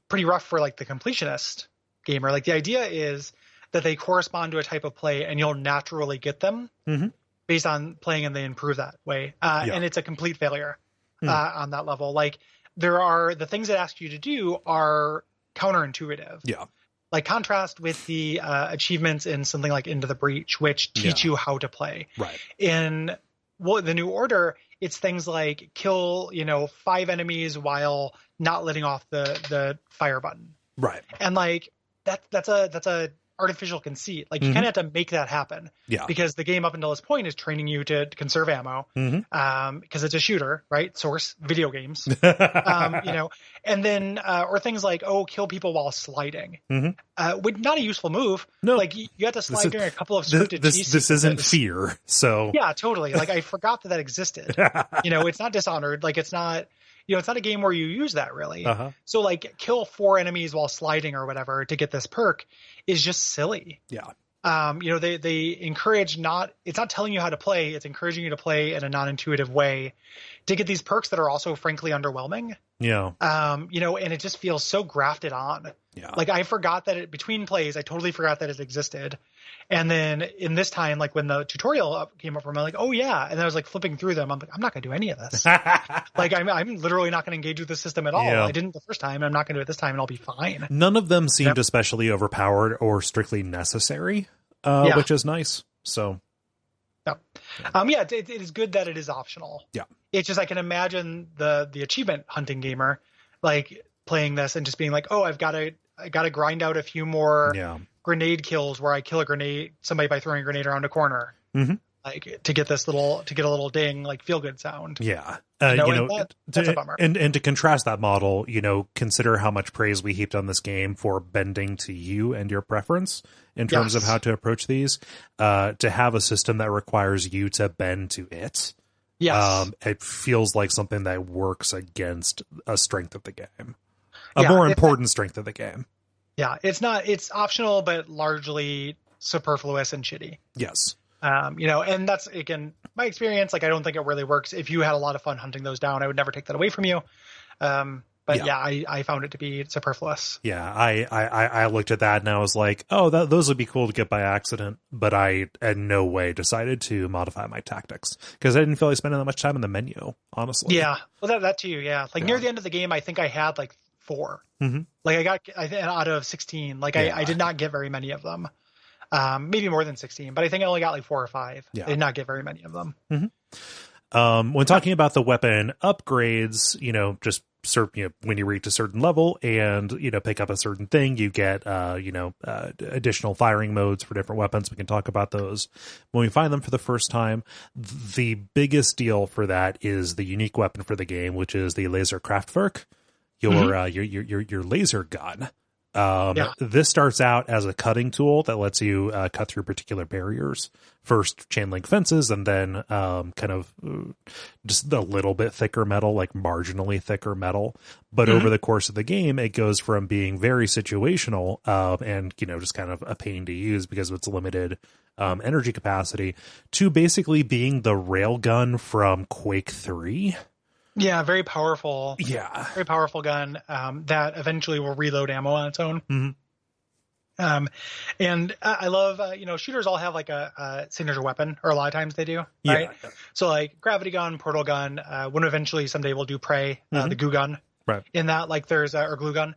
pretty rough for like the completionist gamer. Like the idea is that they correspond to a type of play and you'll naturally get them based on playing and they improve that way. And it's a complete failure on that level. Like the things it asks you to do are counterintuitive. Yeah. Like contrast with the achievements in something like Into the Breach, which teach you how to play. Right. In the New Order, it's things like kill, 5 enemies while not letting off the fire button. Right. And like that's a artificial conceit. Like you kind of have to make that happen. Yeah. Because the game up until this point is training you to conserve ammo. Because it's a shooter, right? Source video games. And then or things like kill people while sliding. Not a useful move. No. Like you have to slide during a couple of scripted this isn't fear. So yeah, totally. Like I forgot that existed. It's not Dishonored. Like it's not. It's not a game where you use that really. So like kill 4 enemies while sliding or whatever to get this perk is just silly. Yeah. They encourage it's not telling you how to play. It's encouraging you to play in a non-intuitive way to get these perks that are also frankly underwhelming. Yeah. And it just feels so grafted on. Yeah. Like I forgot that between plays, I totally forgot that it existed. And then in this time, like when the tutorial came up, I'm like, oh yeah. And then I was like flipping through them. I'm like, I'm not going to do any of this. Like I'm literally not going to engage with the system at all. Yeah. I didn't the first time. And I'm not going to do it this time and I'll be fine. None of them seemed especially overpowered or strictly necessary, which is nice. So. Yeah. It is good that it is optional. Yeah. It's just, I can imagine the achievement hunting gamer, like playing this and just being like, oh, I got to grind out a few more grenade kills where I kill somebody by throwing a grenade around a corner, like to get a little ding, like feel good sound. Yeah. That's a bummer. And to contrast that model, consider how much praise we heaped on this game for bending to you and your preference in terms of how to approach these, to have a system that requires you to bend to it. Yes. It feels like something that works against a strength of the game, a more important strength of the game. Yeah, it's optional, but largely superfluous and shitty. Yes. And that's, again, my experience. Like, I don't think it really works. If you had a lot of fun hunting those down, I would never take that away from you. I found it to be superfluous. Yeah, I looked at that and I was like, oh, those would be cool to get by accident, but I in no way decided to modify my tactics because I didn't feel like spending that much time in the menu, honestly. Yeah, well, that too, yeah. Like near the end of the game, I think I had like 4. Like I got out of 16. Like I did not get very many of them. Maybe more than 16, but I think I only got like 4 or 5. Yeah. I did not get very many of them. When talking about the weapon upgrades, just when you reach a certain level and pick up a certain thing, you get additional firing modes for different weapons. We can talk about those when we find them for the first time. The biggest deal for that is the unique weapon for the game, which is the laser Kraftwerk, your laser gun. This starts out as a cutting tool that lets you cut through particular barriers. First chain link fences, and then just a little bit thicker metal, like marginally thicker metal. But over the course of the game, it goes from being very situational and just kind of a pain to use because of its limited energy capacity to basically being the railgun from Quake 3. Yeah, very powerful. Yeah. Very powerful gun that eventually will reload ammo on its own. And I love, shooters all have like a signature weapon, or a lot of times they do, right? Yeah. So like gravity gun, portal gun, when eventually someday we'll do Prey, the goo gun. Right. In that, like there's or glue gun.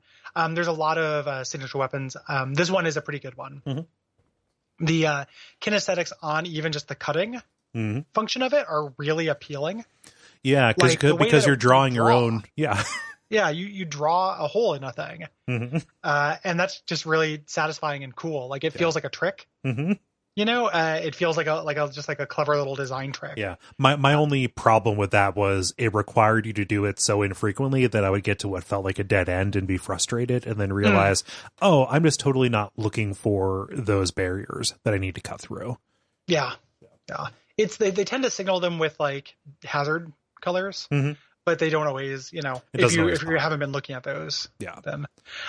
There's a lot of signature weapons. This one is a pretty good one. The kinesthetics on even just the cutting function of it are really appealing. Yeah, because you're drawing your own. Yeah. Yeah, you draw a hole in a thing. And that's just really satisfying and cool. Like it feels like a trick. It feels like a clever little design trick. Yeah. My only problem with that was it required you to do it so infrequently that I would get to what felt like a dead end and be frustrated and then realize, oh, I'm just totally not looking for those barriers that I need to cut through. Yeah. It's they tend to signal them with like hazard colors, but they don't always, if you haven't been looking at those, then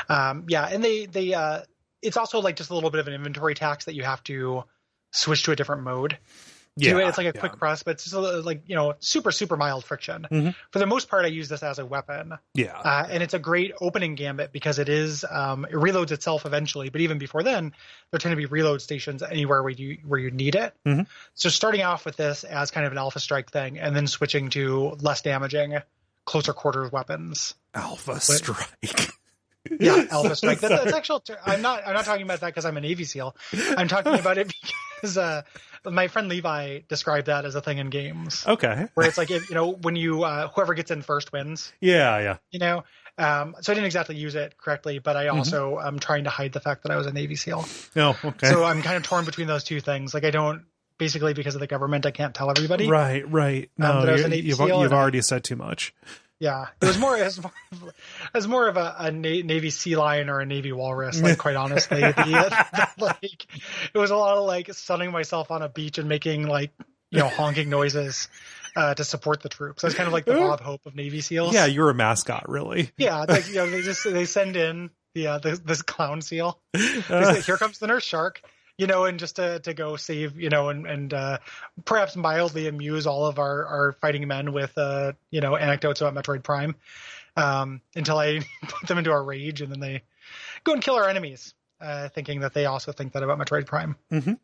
and they it's also like just a little bit of an inventory tax that you have to switch to a different mode do it. It's like a quick press, but it's just like, super, super mild friction. Mm-hmm. For the most part, I use this as a weapon. Yeah. And it's a great opening gambit because it is, it reloads itself eventually. But even before then, there tend to be reload stations anywhere where you need it. Mm-hmm. So starting off with this as kind of an alpha strike thing and then switching to less damaging, closer quarters weapons. Alpha strike. Yeah, alpha strike. That's actual. I'm not talking about that because I'm a Navy SEAL. I'm talking about it because my friend Levi described that as a thing in games. Okay. Where it's like when you whoever gets in first wins. Yeah. So I didn't exactly use it correctly, but I also am trying to hide the fact that I was a Navy SEAL. Oh, okay. So I'm kind of torn between those two things. Like I don't basically because of the government, I can't tell everybody. Right. No, that I was a Navy you've SEAL already said too much. Yeah, it was more of a Navy sea lion or a Navy walrus. Like quite honestly, it was a lot of like sunning myself on a beach and making like honking noises to support the troops. I was kind of like the Bob Hope of Navy SEALs. Yeah, you're a mascot, really. Yeah, like, they send in this clown SEAL. Say, here comes the nurse shark. And just to go save, and perhaps mildly amuse all of our fighting men with, anecdotes about Metroid Prime, until I put them into a rage and then they go and kill our enemies, thinking that they also think that about Metroid Prime. Mm-hmm.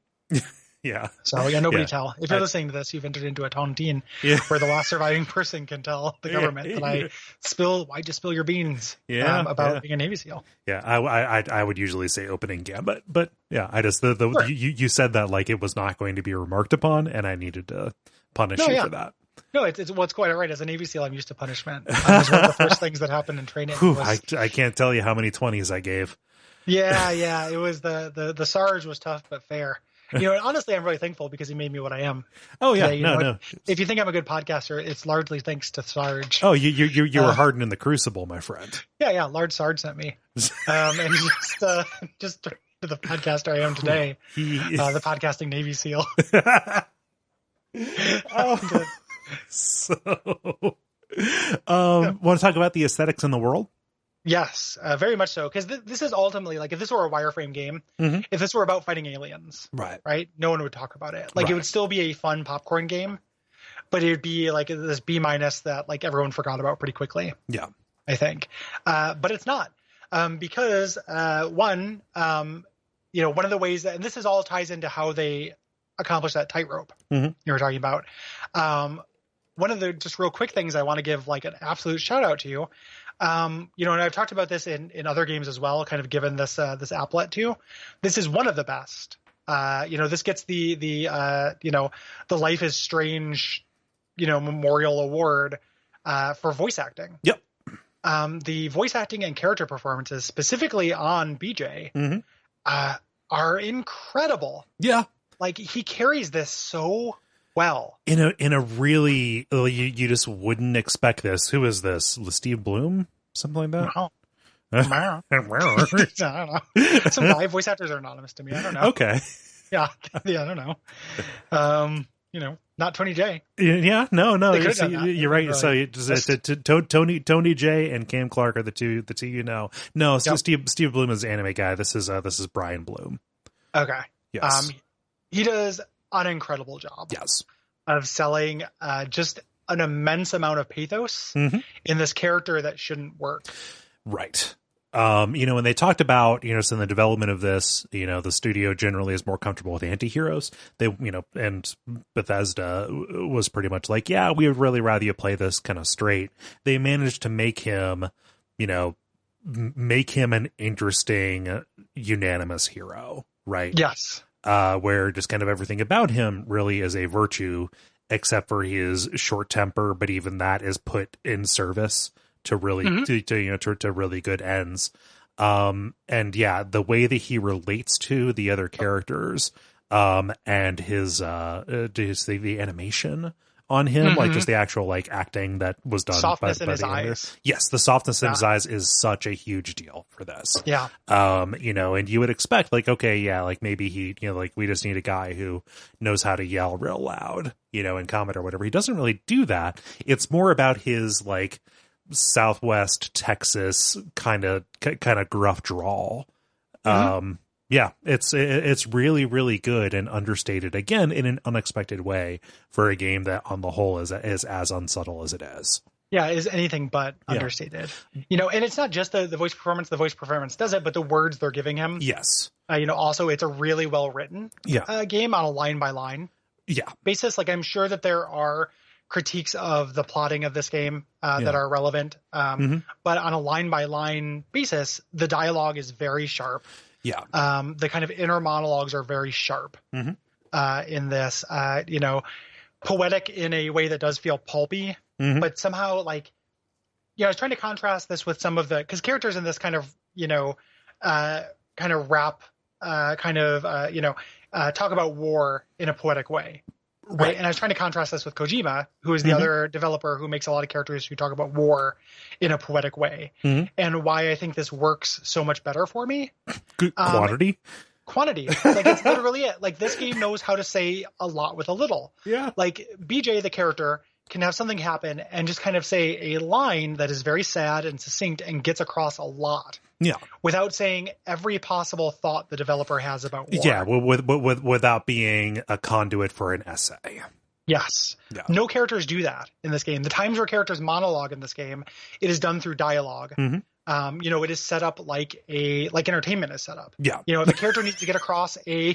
Yeah. So nobody tell. If you're listening to this, you've entered into a tontine where the last surviving person can tell the government that why'd you spill your beans about being a Navy SEAL. Yeah, I would usually say opening gambit, but yeah, I just you said that like it was not going to be remarked upon, and I needed to punish you for that. No, it's quite all right. As a Navy SEAL, I'm used to punishment. It was one of the first things that happened in training. I can't tell you how many 20s I gave. Yeah. It was the Sarge was tough but fair. Honestly, I'm really thankful because he made me what I am. Oh yeah, today. No. If you think I'm a good podcaster, it's largely thanks to Sarge. Oh, you were hardened in the crucible, my friend. Yeah. Large Sarge sent me, and just to the podcaster I am today, the podcasting Navy SEAL. Want to talk about the aesthetics in the world? Yes, very much so. Because this is ultimately like if this were a wireframe game, if this were about fighting aliens, right, no one would talk about it. Like it would still be a fun popcorn game, but it would be like this B- that like everyone forgot about pretty quickly. Yeah, I think, but it's not because one of the ways that, and this is all ties into how they accomplish that tightrope you were talking about. One of the just real quick things I want to give like an absolute shout out to. And I've talked about this in other games as well, kind of given this applet to. This is one of the best. This gets the Life is Strange, Memorial Award for voice acting. Yep. The voice acting and character performances, specifically on BJ, are incredible. Yeah. Like he carries this so well. In a really, you just wouldn't expect this. Who is this? Steve Bloom? Something like that? Wow. I don't know. Some live voice actors are anonymous to me. I don't know. Okay. Yeah, I don't know. Not Tony J. Yeah, no. You're right. Really. So Tony J and Cam Clark are the two you know. No, so Steve Bloom is the anime guy. This is Brian Bloom. Okay. Yes. He does an incredible job. Yes. Of selling just an immense amount of pathos in this character that shouldn't work. Right. When they talked about, so in the development of this, the studio generally is more comfortable with anti-heroes. They, and Bethesda was pretty much like, yeah, we would really rather you play this kind of straight. They managed to make him, an interesting, unanimous hero, right? Yes. Where just kind of everything about him really is a virtue, except for his short temper. But even that is put in service to really to really good ends. And yeah, the way that he relates to the other characters, and his the animation on him, like just the actual like acting that was done softness by in his the eyes. Yes, the softness in his eyes is such a huge deal for this. Yeah. And you would expect like, okay, yeah, like maybe he, like we just need a guy who knows how to yell real loud, in combat or whatever. He doesn't really do that. It's more about his like Southwest Texas kind of gruff drawl. Yeah, it's really, really good and understated again in an unexpected way for a game that on the whole is as unsubtle as it is. Yeah, is anything but understated. And it's not just the voice performance. The voice performance does it, but the words they're giving him. Yes. Also it's a really well written game on a line by line basis. Like I'm sure that there are critiques of the plotting of this game that are relevant. But on a line by line basis, the dialogue is very sharp. Yeah. The kind of inner monologues are very sharp in this, poetic in a way that does feel pulpy, but somehow I was trying to contrast this with some of because characters in this kind of, kind of rap, talk about war in a poetic way. Right. And I was trying to contrast this with Kojima, who is the other developer who makes a lot of characters who talk about war in a poetic way, and why I think this works so much better for me. Quantity. It's literally it. Like this game knows how to say a lot with a little. Yeah. Like BJ, the character, can have something happen and just kind of say a line that is very sad and succinct and gets across a lot. Yeah. Without saying every possible thought the developer has about war. Yeah, without being a conduit for an essay. Yes. Yeah. No characters do that in this game. The times where characters monologue in this game, it is done through dialogue. It is set up like entertainment is set up. Yeah. If a character needs to get across fuck you,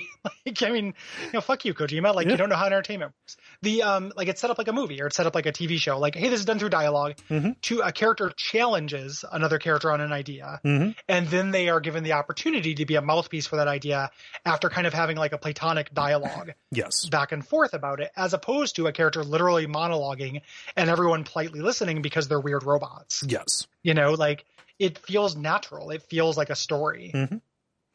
Kojima. You don't know how entertainment works. It's set up like a movie or it's set up like a TV show. Like, hey, this is done through dialogue. To a character challenges another character on an idea. And then they are given the opportunity to be a mouthpiece for that idea after kind of having like a platonic dialogue. Yes. Back and forth about it, as opposed to a character literally monologuing and everyone politely listening because they're weird robots. Yes. It feels natural. It feels like a story.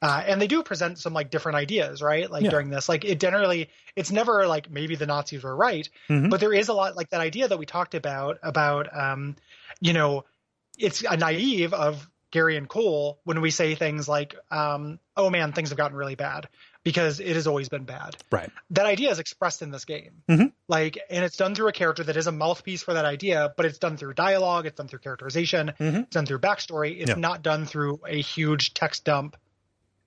And they do present some different ideas, right? During this, it's never like maybe the Nazis were right, but there is a lot like that idea that we talked about, it's a naive of Gary and Cole when we say things like, oh man, things have gotten really bad because it has always been bad. Right. That idea is expressed in this game. And it's done through a character that is a mouthpiece for that idea, but it's done through dialogue. It's done through characterization. It's done through backstory. It's not done through a huge text dump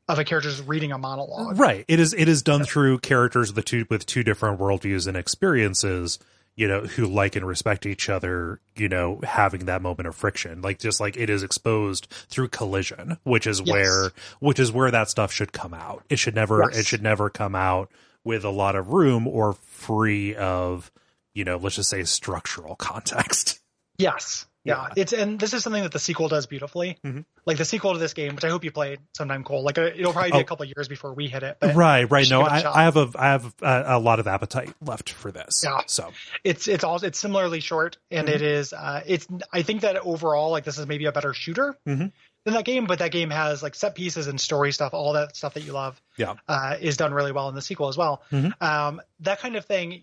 of a character's reading a monologue. Right. It is done through characters with two different worldviews and experiences, who like and respect each other, having that moment of friction. It is exposed through collision, which is where that stuff should come out. It should never come out with a lot of room or free of, let's just say structural context. Yes. Yeah. And this is something that the sequel does beautifully. Like the sequel to this game, which I hope you played sometime, Cole. It'll probably be a couple of years before we hit it. But right. No, I have a lot of appetite left for this. Yeah. So it's similarly short, and it is. I think that overall, this is maybe a better shooter than that game, but that game has set pieces and story stuff, all that stuff that you love. Yeah. Is done really well in the sequel as well. That kind of thing,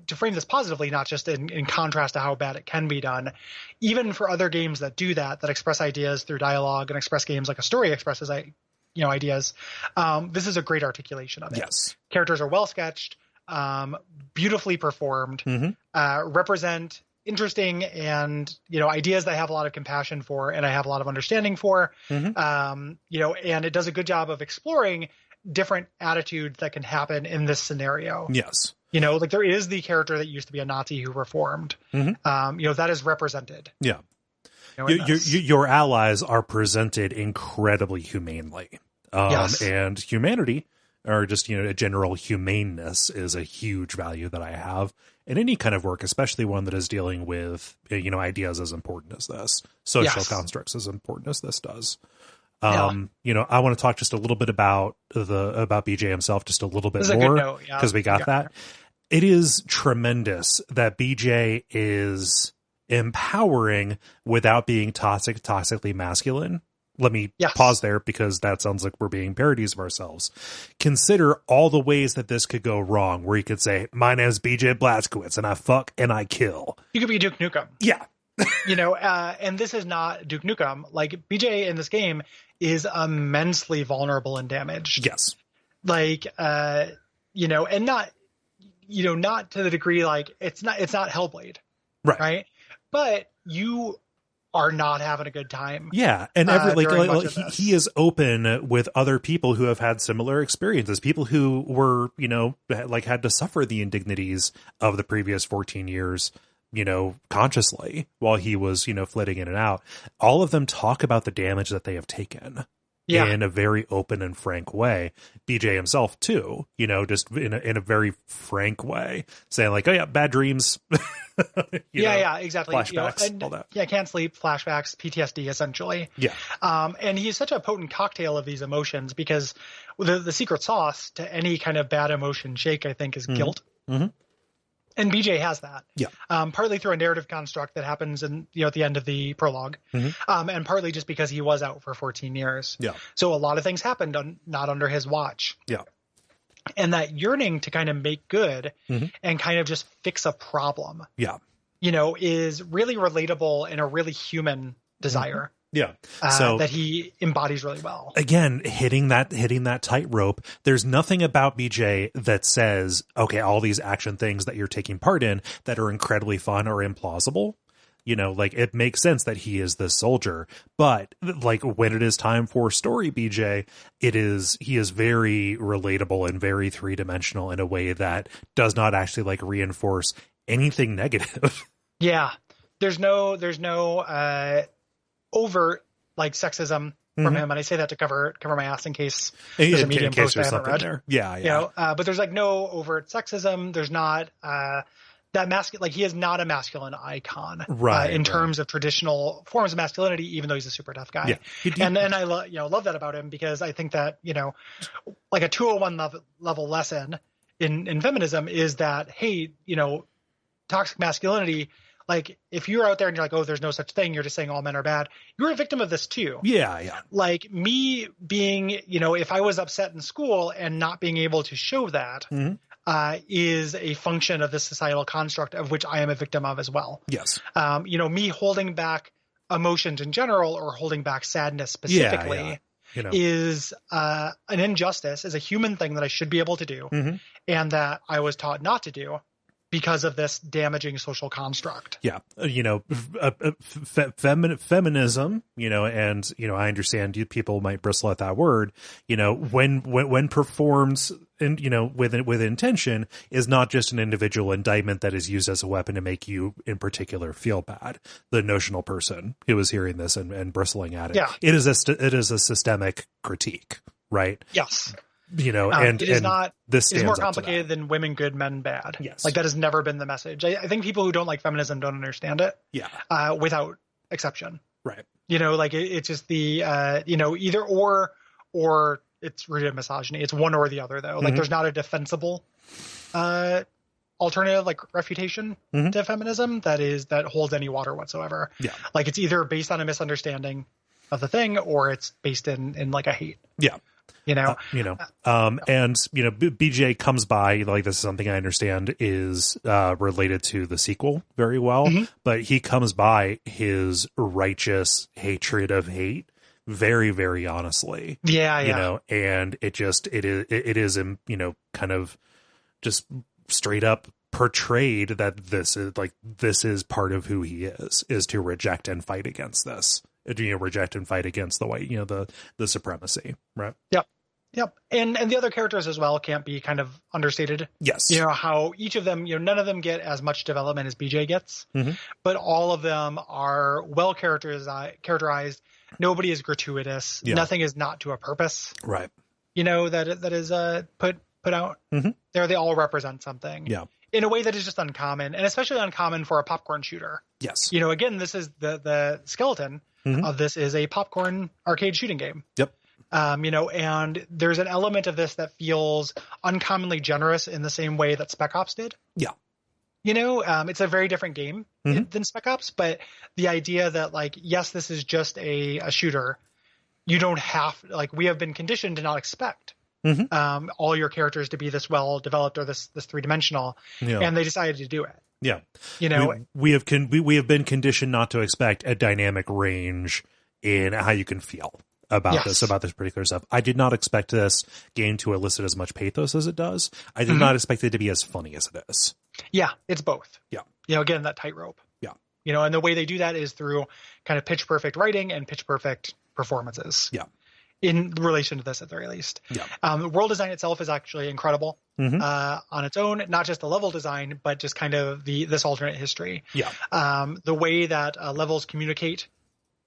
to frame this positively, not just in contrast to how bad it can be done, even for other games that do that express ideas through dialogue and express games like a story expresses, ideas. This is a great articulation of it. Yes. Characters are well sketched, beautifully performed, represent interesting and ideas that I have a lot of compassion for and I have a lot of understanding for. And it does a good job of exploring different attitudes that can happen in this scenario. Yes. There is the character that used to be a Nazi who reformed. That is represented. Yeah. Your allies are presented incredibly humanely. And humanity, or just, a general humaneness, is a huge value that I have in any kind of work, especially one that is dealing with, ideas as important as this, social constructs as important as this does. I want to talk just a little bit about BJ himself, just a little bit more, because we got that. It is tremendous that BJ is empowering without being toxically masculine. Let me pause there, because that sounds like we're being parodies of ourselves. Consider all the ways that this could go wrong, where you could say, my name's BJ Blazkowicz and I fuck and I kill. You could be Duke Nukem. Yeah. And this is not Duke Nukem. BJ in this game is immensely vulnerable and damaged. Yes. And not, not to the degree, it's not Hellblade. Right. But you are not having a good time. Yeah, and he is open with other people who have had similar experiences, people who were, like had to suffer the indignities of the previous 14 years, consciously while he was, flitting in and out. All of them talk about the damage that they have taken. Yeah. In a very open and frank way. BJ himself too, just in a very frank way, saying like, "Oh yeah, bad dreams." Exactly. Flashbacks, all that. Yeah, can't sleep, flashbacks, PTSD, essentially. Yeah. And he's such a potent cocktail of these emotions because the secret sauce to any kind of bad emotion shake, I think, is guilt. Mm-hmm. And BJ has that. Yeah. Partly through a narrative construct that happens at the end of the prologue, and partly just because he was out for 14 years. Yeah. So a lot of things happened not under his watch. Yeah. And that yearning to kind of make good and kind of just fix a problem. Yeah. Is really relatable and a really human desire. Yeah. So that he embodies really well. Again, hitting that tightrope. There's nothing about BJ that says, okay, all these action things that you're taking part in that are incredibly fun or implausible. Like it makes sense that he is this soldier, but like when it is time for story BJ, he is very relatable and very 3-dimensional in a way that does not actually like reinforce anything negative. Yeah. There's no overt like sexism from him, and I say that to cover my ass in case there's a Medium post I haven't read. There. Yeah. But there's like no overt sexism. There's not that masculine, like he is not a masculine icon, in terms of traditional forms of masculinity, even though he's a super tough guy. Yeah. And I love that about him because I think that like a 201 level lesson in feminism is that, hey, toxic masculinity. Like, if you're out there and you're like, oh, there's no such thing, you're just saying all men are bad, you're a victim of this too. Yeah, yeah. Like, me being, if I was upset in school and not being able to show that is a function of this societal construct of which I am a victim of as well. Yes. Me holding back emotions in general or holding back sadness specifically is an injustice, is a human thing that I should be able to do and that I was taught not to do. Because of this damaging social construct. Yeah. Feminism, and, I understand people might bristle at that word, when performed and, with intention is not just an individual indictment that is used as a weapon to make you in particular feel bad. The notional person who is hearing this and bristling at it. Yeah. It is a systemic critique, right? Yes. And it is not. This is more complicated than women good, men bad. Yes, like that has never been the message. I think people who don't like feminism don't understand it. Yeah, without exception. Right. Like it's just the either or it's rooted in misogyny. It's one or the other though. Like there's not a defensible alternative like refutation to feminism that holds any water whatsoever. Yeah, like it's either based on a misunderstanding of the thing or it's based in like a hate. Yeah. BJ comes by, like this is something I understand is related to the sequel very well, but he comes by his righteous hatred of hate very, very honestly. Yeah. And it is kind of just straight up portrayed that this is part of who he is to reject and fight against this. Reject and fight against the white, the supremacy, right? Yep. Yep. And the other characters as well can't be kind of understated. Yes. How each of them, none of them get as much development as BJ gets, but all of them are well characterized. Nobody is gratuitous. Yeah. Nothing is not to a purpose. Right. That is put out there. They all represent something. Yeah. In a way that is just uncommon, and especially uncommon for a popcorn shooter. Yes. Again, this is the skeleton of this is a popcorn arcade shooting game. Yep. And there's an element of this that feels uncommonly generous in the same way that Spec Ops did. Yeah. It's a very different game than Spec Ops, but the idea that like, yes, this is just a shooter. You don't have we have been conditioned to not expect all your characters to be this well developed or this 3-dimensional, and they decided to do it. Yeah. We have been conditioned not to expect a dynamic range in how you can feel about this particular stuff. I did not expect this game to elicit as much pathos as it does. I did not expect it to be as funny as it is. Yeah, it's both. Yeah. Again, that tightrope. Yeah. and the way they do that is through kind of pitch perfect writing and pitch perfect performances. Yeah. In relation to this, at the very least. Yeah. The world design itself is actually incredible on its own, not just the level design, but just kind of this alternate history. Yeah. The way that levels communicate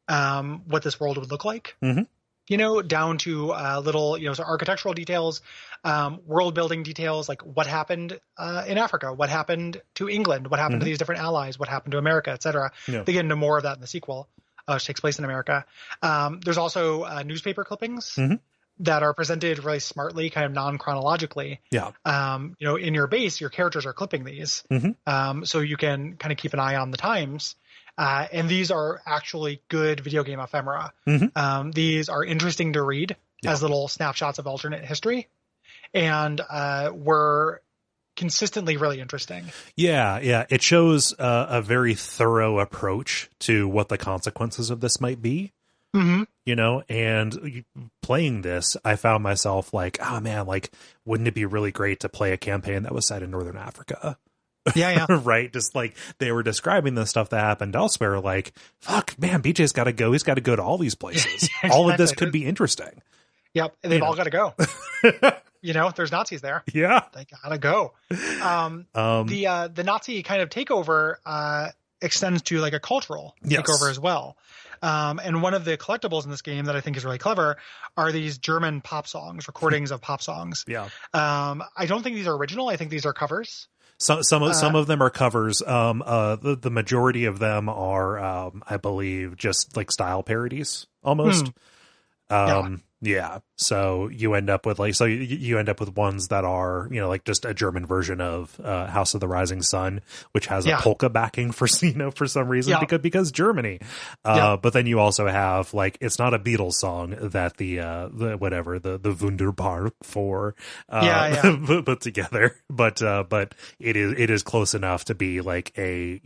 what this world would look like, down to little, so architectural details, world building details, like what happened in Africa, what happened to England, what happened to these different allies, what happened to America, etc. Yeah. They get into more of that in the sequel. Which takes place in America. There's also newspaper clippings that are presented really smartly, kind of non-chronologically. Yeah. In your base, your characters are clipping these. So you can kind of keep an eye on the times. And these are actually good video game ephemera. These are interesting to read as little snapshots of alternate history. And were consistently really interesting. Yeah. It shows a very thorough approach to what the consequences of this might be. And playing this, I found myself like, oh man, like, wouldn't it be really great to play a campaign that was set in Northern Africa? Yeah. Right. Just like they were describing the stuff that happened elsewhere. Like, fuck, man, BJ's got to go. He's got to go to all these places. Exactly. All of this could be interesting. Yep. They've all got to go. There's Nazis there. Yeah. They gotta go. The Nazi kind of takeover extends to like a cultural takeover as well. And one of the collectibles in this game that I think is really clever are these German pop songs, recordings of pop songs. Yeah. I don't think these are original. I think these are covers. Some of them are covers. The majority of them are, I believe, just like style parodies almost. Yeah. So you end up with you end up with ones that are, like just a German version of House of the Rising Sun, which has a polka backing for some reason because Germany. But then you also have like, it's not a Beatles song that the Wunderbar for put together, but it is close enough to be like a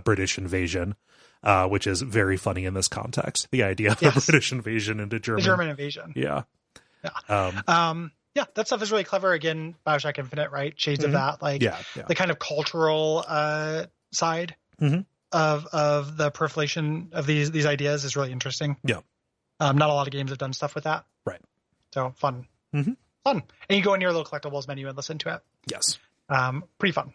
British invasion. Which is very funny in this context. The idea of a British invasion into Germany. The German invasion. Yeah. That stuff is really clever. Again, BioShock Infinite, right? Shades of that. Like the kind of cultural side of the proliferation of these ideas is really interesting. Yeah. Not a lot of games have done stuff with that. Right. So fun. Fun. And you go in your little collectibles menu and listen to it. Yes. Pretty fun.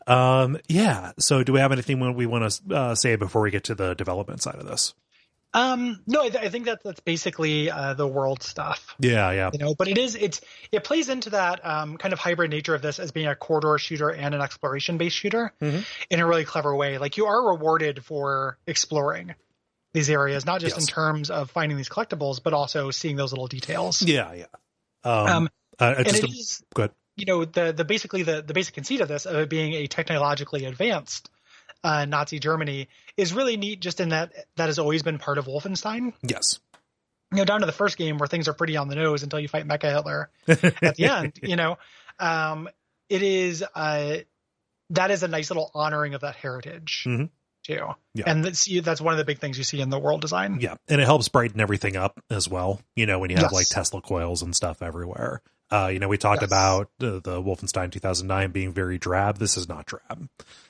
So do we have anything we want to say before we get to the development side of this? No, I think that's basically the world stuff. Yeah. But it plays into that kind of hybrid nature of this as being a corridor shooter and an exploration based shooter in a really clever way. Like you are rewarded for exploring these areas, not just in terms of finding these collectibles, but also seeing those little details. Yeah. Go ahead. The basic conceit of this, of it being a technologically advanced Nazi Germany, is really neat just in that has always been part of Wolfenstein. Yes. Down to the first game where things are pretty on the nose until you fight Mecha Hitler at the end, it is, that is a nice little honoring of that heritage too. Yeah. And that's one of the big things you see in the world design. Yeah. And it helps brighten everything up as well. When you have like Tesla coils and stuff everywhere. We talked about the Wolfenstein 2009 being very drab. This is not drab.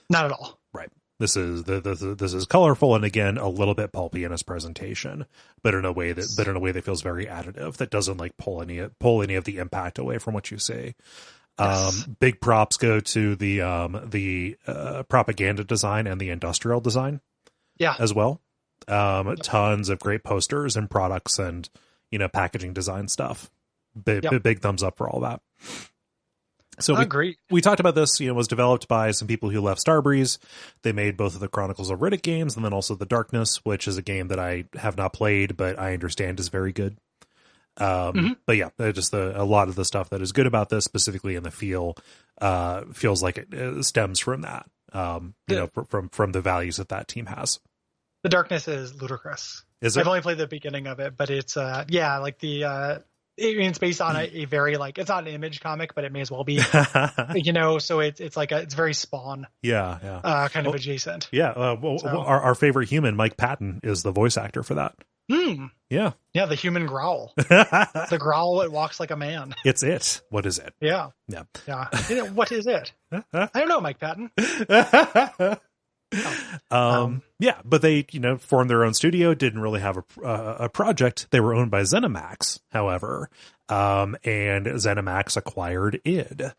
Not at all. Right. This is colorful and again a little bit pulpy in its presentation, but in a way that feels very additive. That doesn't like pull any of the impact away from what you see. Big props go to the propaganda design and the industrial design. Yeah. As well. Tons of great posters and products and packaging design stuff. Big thumbs up for all that. So we talked about this, was developed by some people who left Starbreeze. They made both of the Chronicles of Riddick games and then also The Darkness, which is a game that I have not played, but I understand is very good. But yeah, just a lot of the stuff that is good about this, specifically in the feels like it stems from that, from the values that team has. The Darkness is ludicrous. Is it? I've only played the beginning of it, but it's it's based on a very it's not an Image comic, but it may as well be, so it's very Spawn. Yeah. Kind of adjacent. Yeah. Our favorite human, Mike Patton, is the voice actor for that. Yeah. Yeah. The human growl, the growl that walks like a man. It's it. What is it? Yeah. What is it? I don't know, Mike Patton. Yeah, but they, formed their own studio, didn't really have a project. They were owned by ZeniMax, however, and ZeniMax acquired id.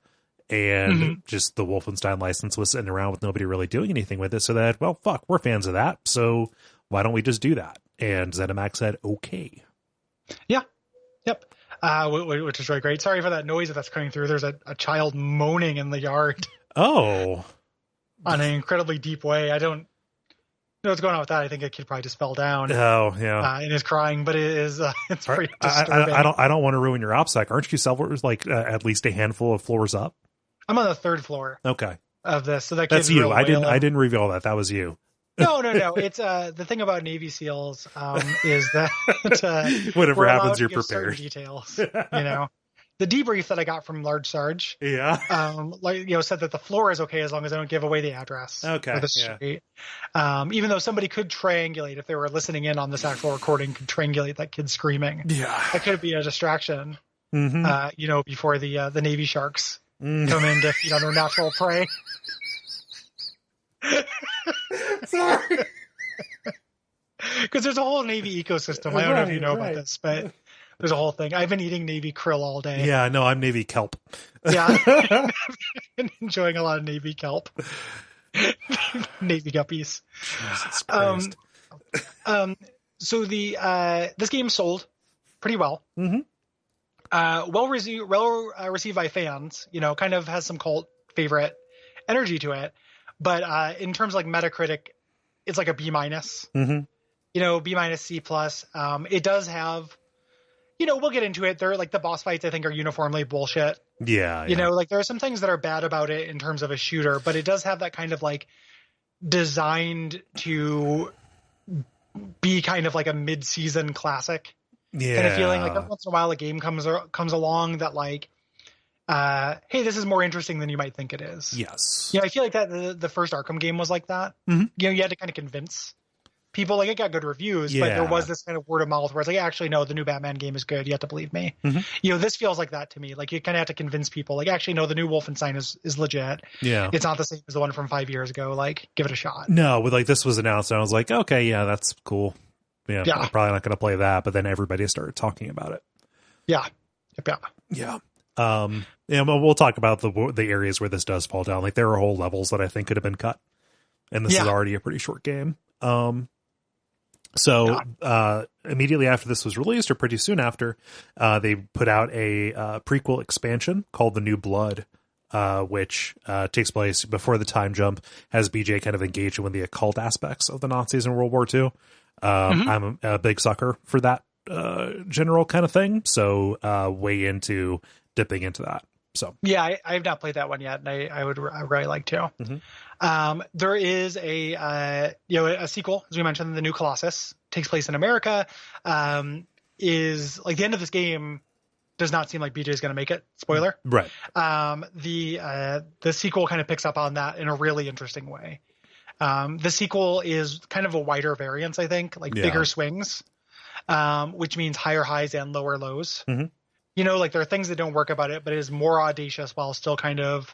And just the Wolfenstein license was sitting around with nobody really doing anything with it. So that, well, fuck, we're fans of that. So why don't we just do that? And ZeniMax said, okay. Yeah. Yep. Which is really great. Sorry for that noise that's coming through. There's a child moaning in the yard. Oh. On an incredibly deep way. I don't know what's going on with that. I think a kid probably just fell down. Oh, yeah. And is crying, but it's pretty disturbing. I don't want to ruin your OPSEC. Aren't you at least a handful of floors up? I'm on the third floor. Okay. Of this. So that's you. I didn't reveal that. That was you. No. It's the thing about Navy SEALs is that whatever happens, you're prepared. Details, The debrief that I got from Large Sarge, said that the floor is okay as long as I don't give away the address. Okay, or the street. Even though somebody could triangulate, if they were listening in on this actual recording, could triangulate that kid screaming. Yeah, that could be a distraction. Before the Navy sharks come in to feed on their natural prey. Sorry. Because there's a whole Navy ecosystem. I don't know if you know about this, but there's a whole thing. I've been eating Navy krill all day. Yeah, no, I'm Navy kelp. Yeah. Been enjoying a lot of Navy kelp. Navy guppies. Jesus Christ. So this game sold pretty well. Well received by fans, kind of has some cult favorite energy to it. But in terms of Metacritic, it's like a B-. B-, C+. It does have, we'll get into it. They're the boss fights, I think, are uniformly bullshit. Yeah. There are some things that are bad about it in terms of a shooter, but it does have that kind of designed to be kind of a mid-season classic. Yeah. Kind of feeling every once in a while a game comes along that hey, this is more interesting than you might think it is. Yes. I feel like that the first Arkham game was like that. You had to kind of convince people. It got good reviews, but there was this kind of word of mouth where it's actually, no, the new Batman game is good. You have to believe me. This feels like that to me. You kind of have to convince people. Actually, no, the new Wolfenstein is legit. Yeah. It's not the same as the one from 5 years ago. Give it a shot. No, with this was announced, and I was like, okay, yeah, that's cool. Yeah. I'm probably not going to play that, but then everybody started talking about it. Yeah. Yeah. We'll talk about the areas where this does fall down. There are whole levels that I think could have been cut, and this is already a pretty short game. Immediately after this was released, or pretty soon after, they put out a prequel expansion called The New Blood, which takes place before the time jump, has BJ kind of engaged in the occult aspects of the Nazis in World War II. I'm a big sucker for that general kind of thing, so way into dipping into that. So yeah, I have not played that one yet, and I would really like to. There is a sequel, as we mentioned, The New Colossus takes place in America. Is the end of this game does not seem like BJ is going to make it. Spoiler, right? The sequel kind of picks up on that in a really interesting way. The sequel is kind of a wider variance, I think, bigger swings, which means higher highs and lower lows. There are things that don't work about it, but it is more audacious while still kind of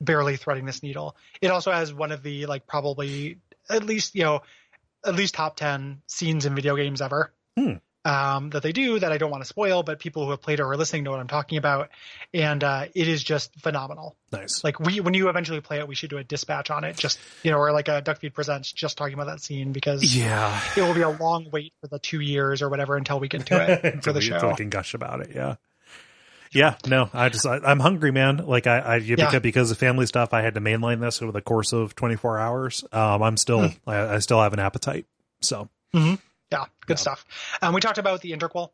barely threading this needle. It also has one of the probably at least top 10 scenes in video games ever. That they do that I don't want to spoil, but people who have played or are listening know what I'm talking about. And it is just phenomenal. Nice. When you eventually play it, we should do a dispatch on it, just, or a Duckfeed Presents just talking about that scene, because it will be a long wait for the 2 years or whatever until we get to it for the show. Until we can gush about it. Yeah. Yeah, no, I'm hungry, man. Because of family stuff, I had to mainline this over the course of 24 hours. I still have an appetite. So, yeah, good stuff. We talked about the interquel,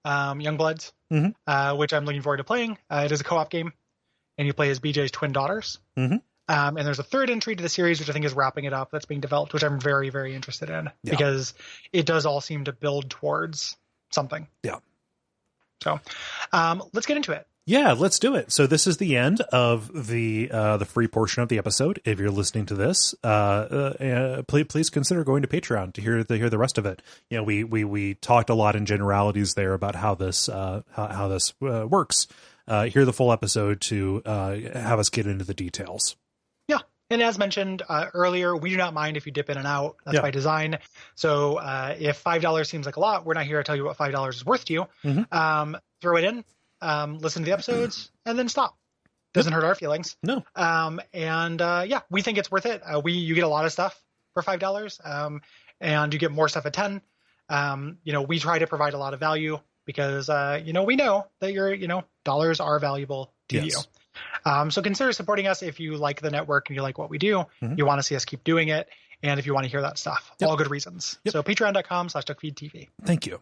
Youngbloods, which I'm looking forward to playing. It is a co-op game, and you play as BJ's twin daughters. And there's a third entry to the series, which I think is wrapping it up, that's being developed, which I'm very, very interested in, because it does all seem to build towards something. Yeah. So let's get into it. Yeah, let's do it. So this is the end of the free portion of the episode. If you're listening to this, please consider going to Patreon to hear the rest of it. We talked a lot in generalities there about how this works. Hear the full episode to have us get into the details. And as mentioned earlier, we do not mind if you dip in and out. That's by design. So if $5 seems like a lot, we're not here to tell you what $5 is worth to you. Throw it in, listen to the episodes, and then stop. Doesn't hurt our feelings. No. We think it's worth it. You get a lot of stuff for $5, and you get more stuff at 10. We try to provide a lot of value because we know that dollars are valuable to you. So consider supporting us if you like the network and you like what we do. You want to see us keep doing it, and if you want to hear that stuff. All good reasons. So patreon.com/Duckfeed.tv. Thank you.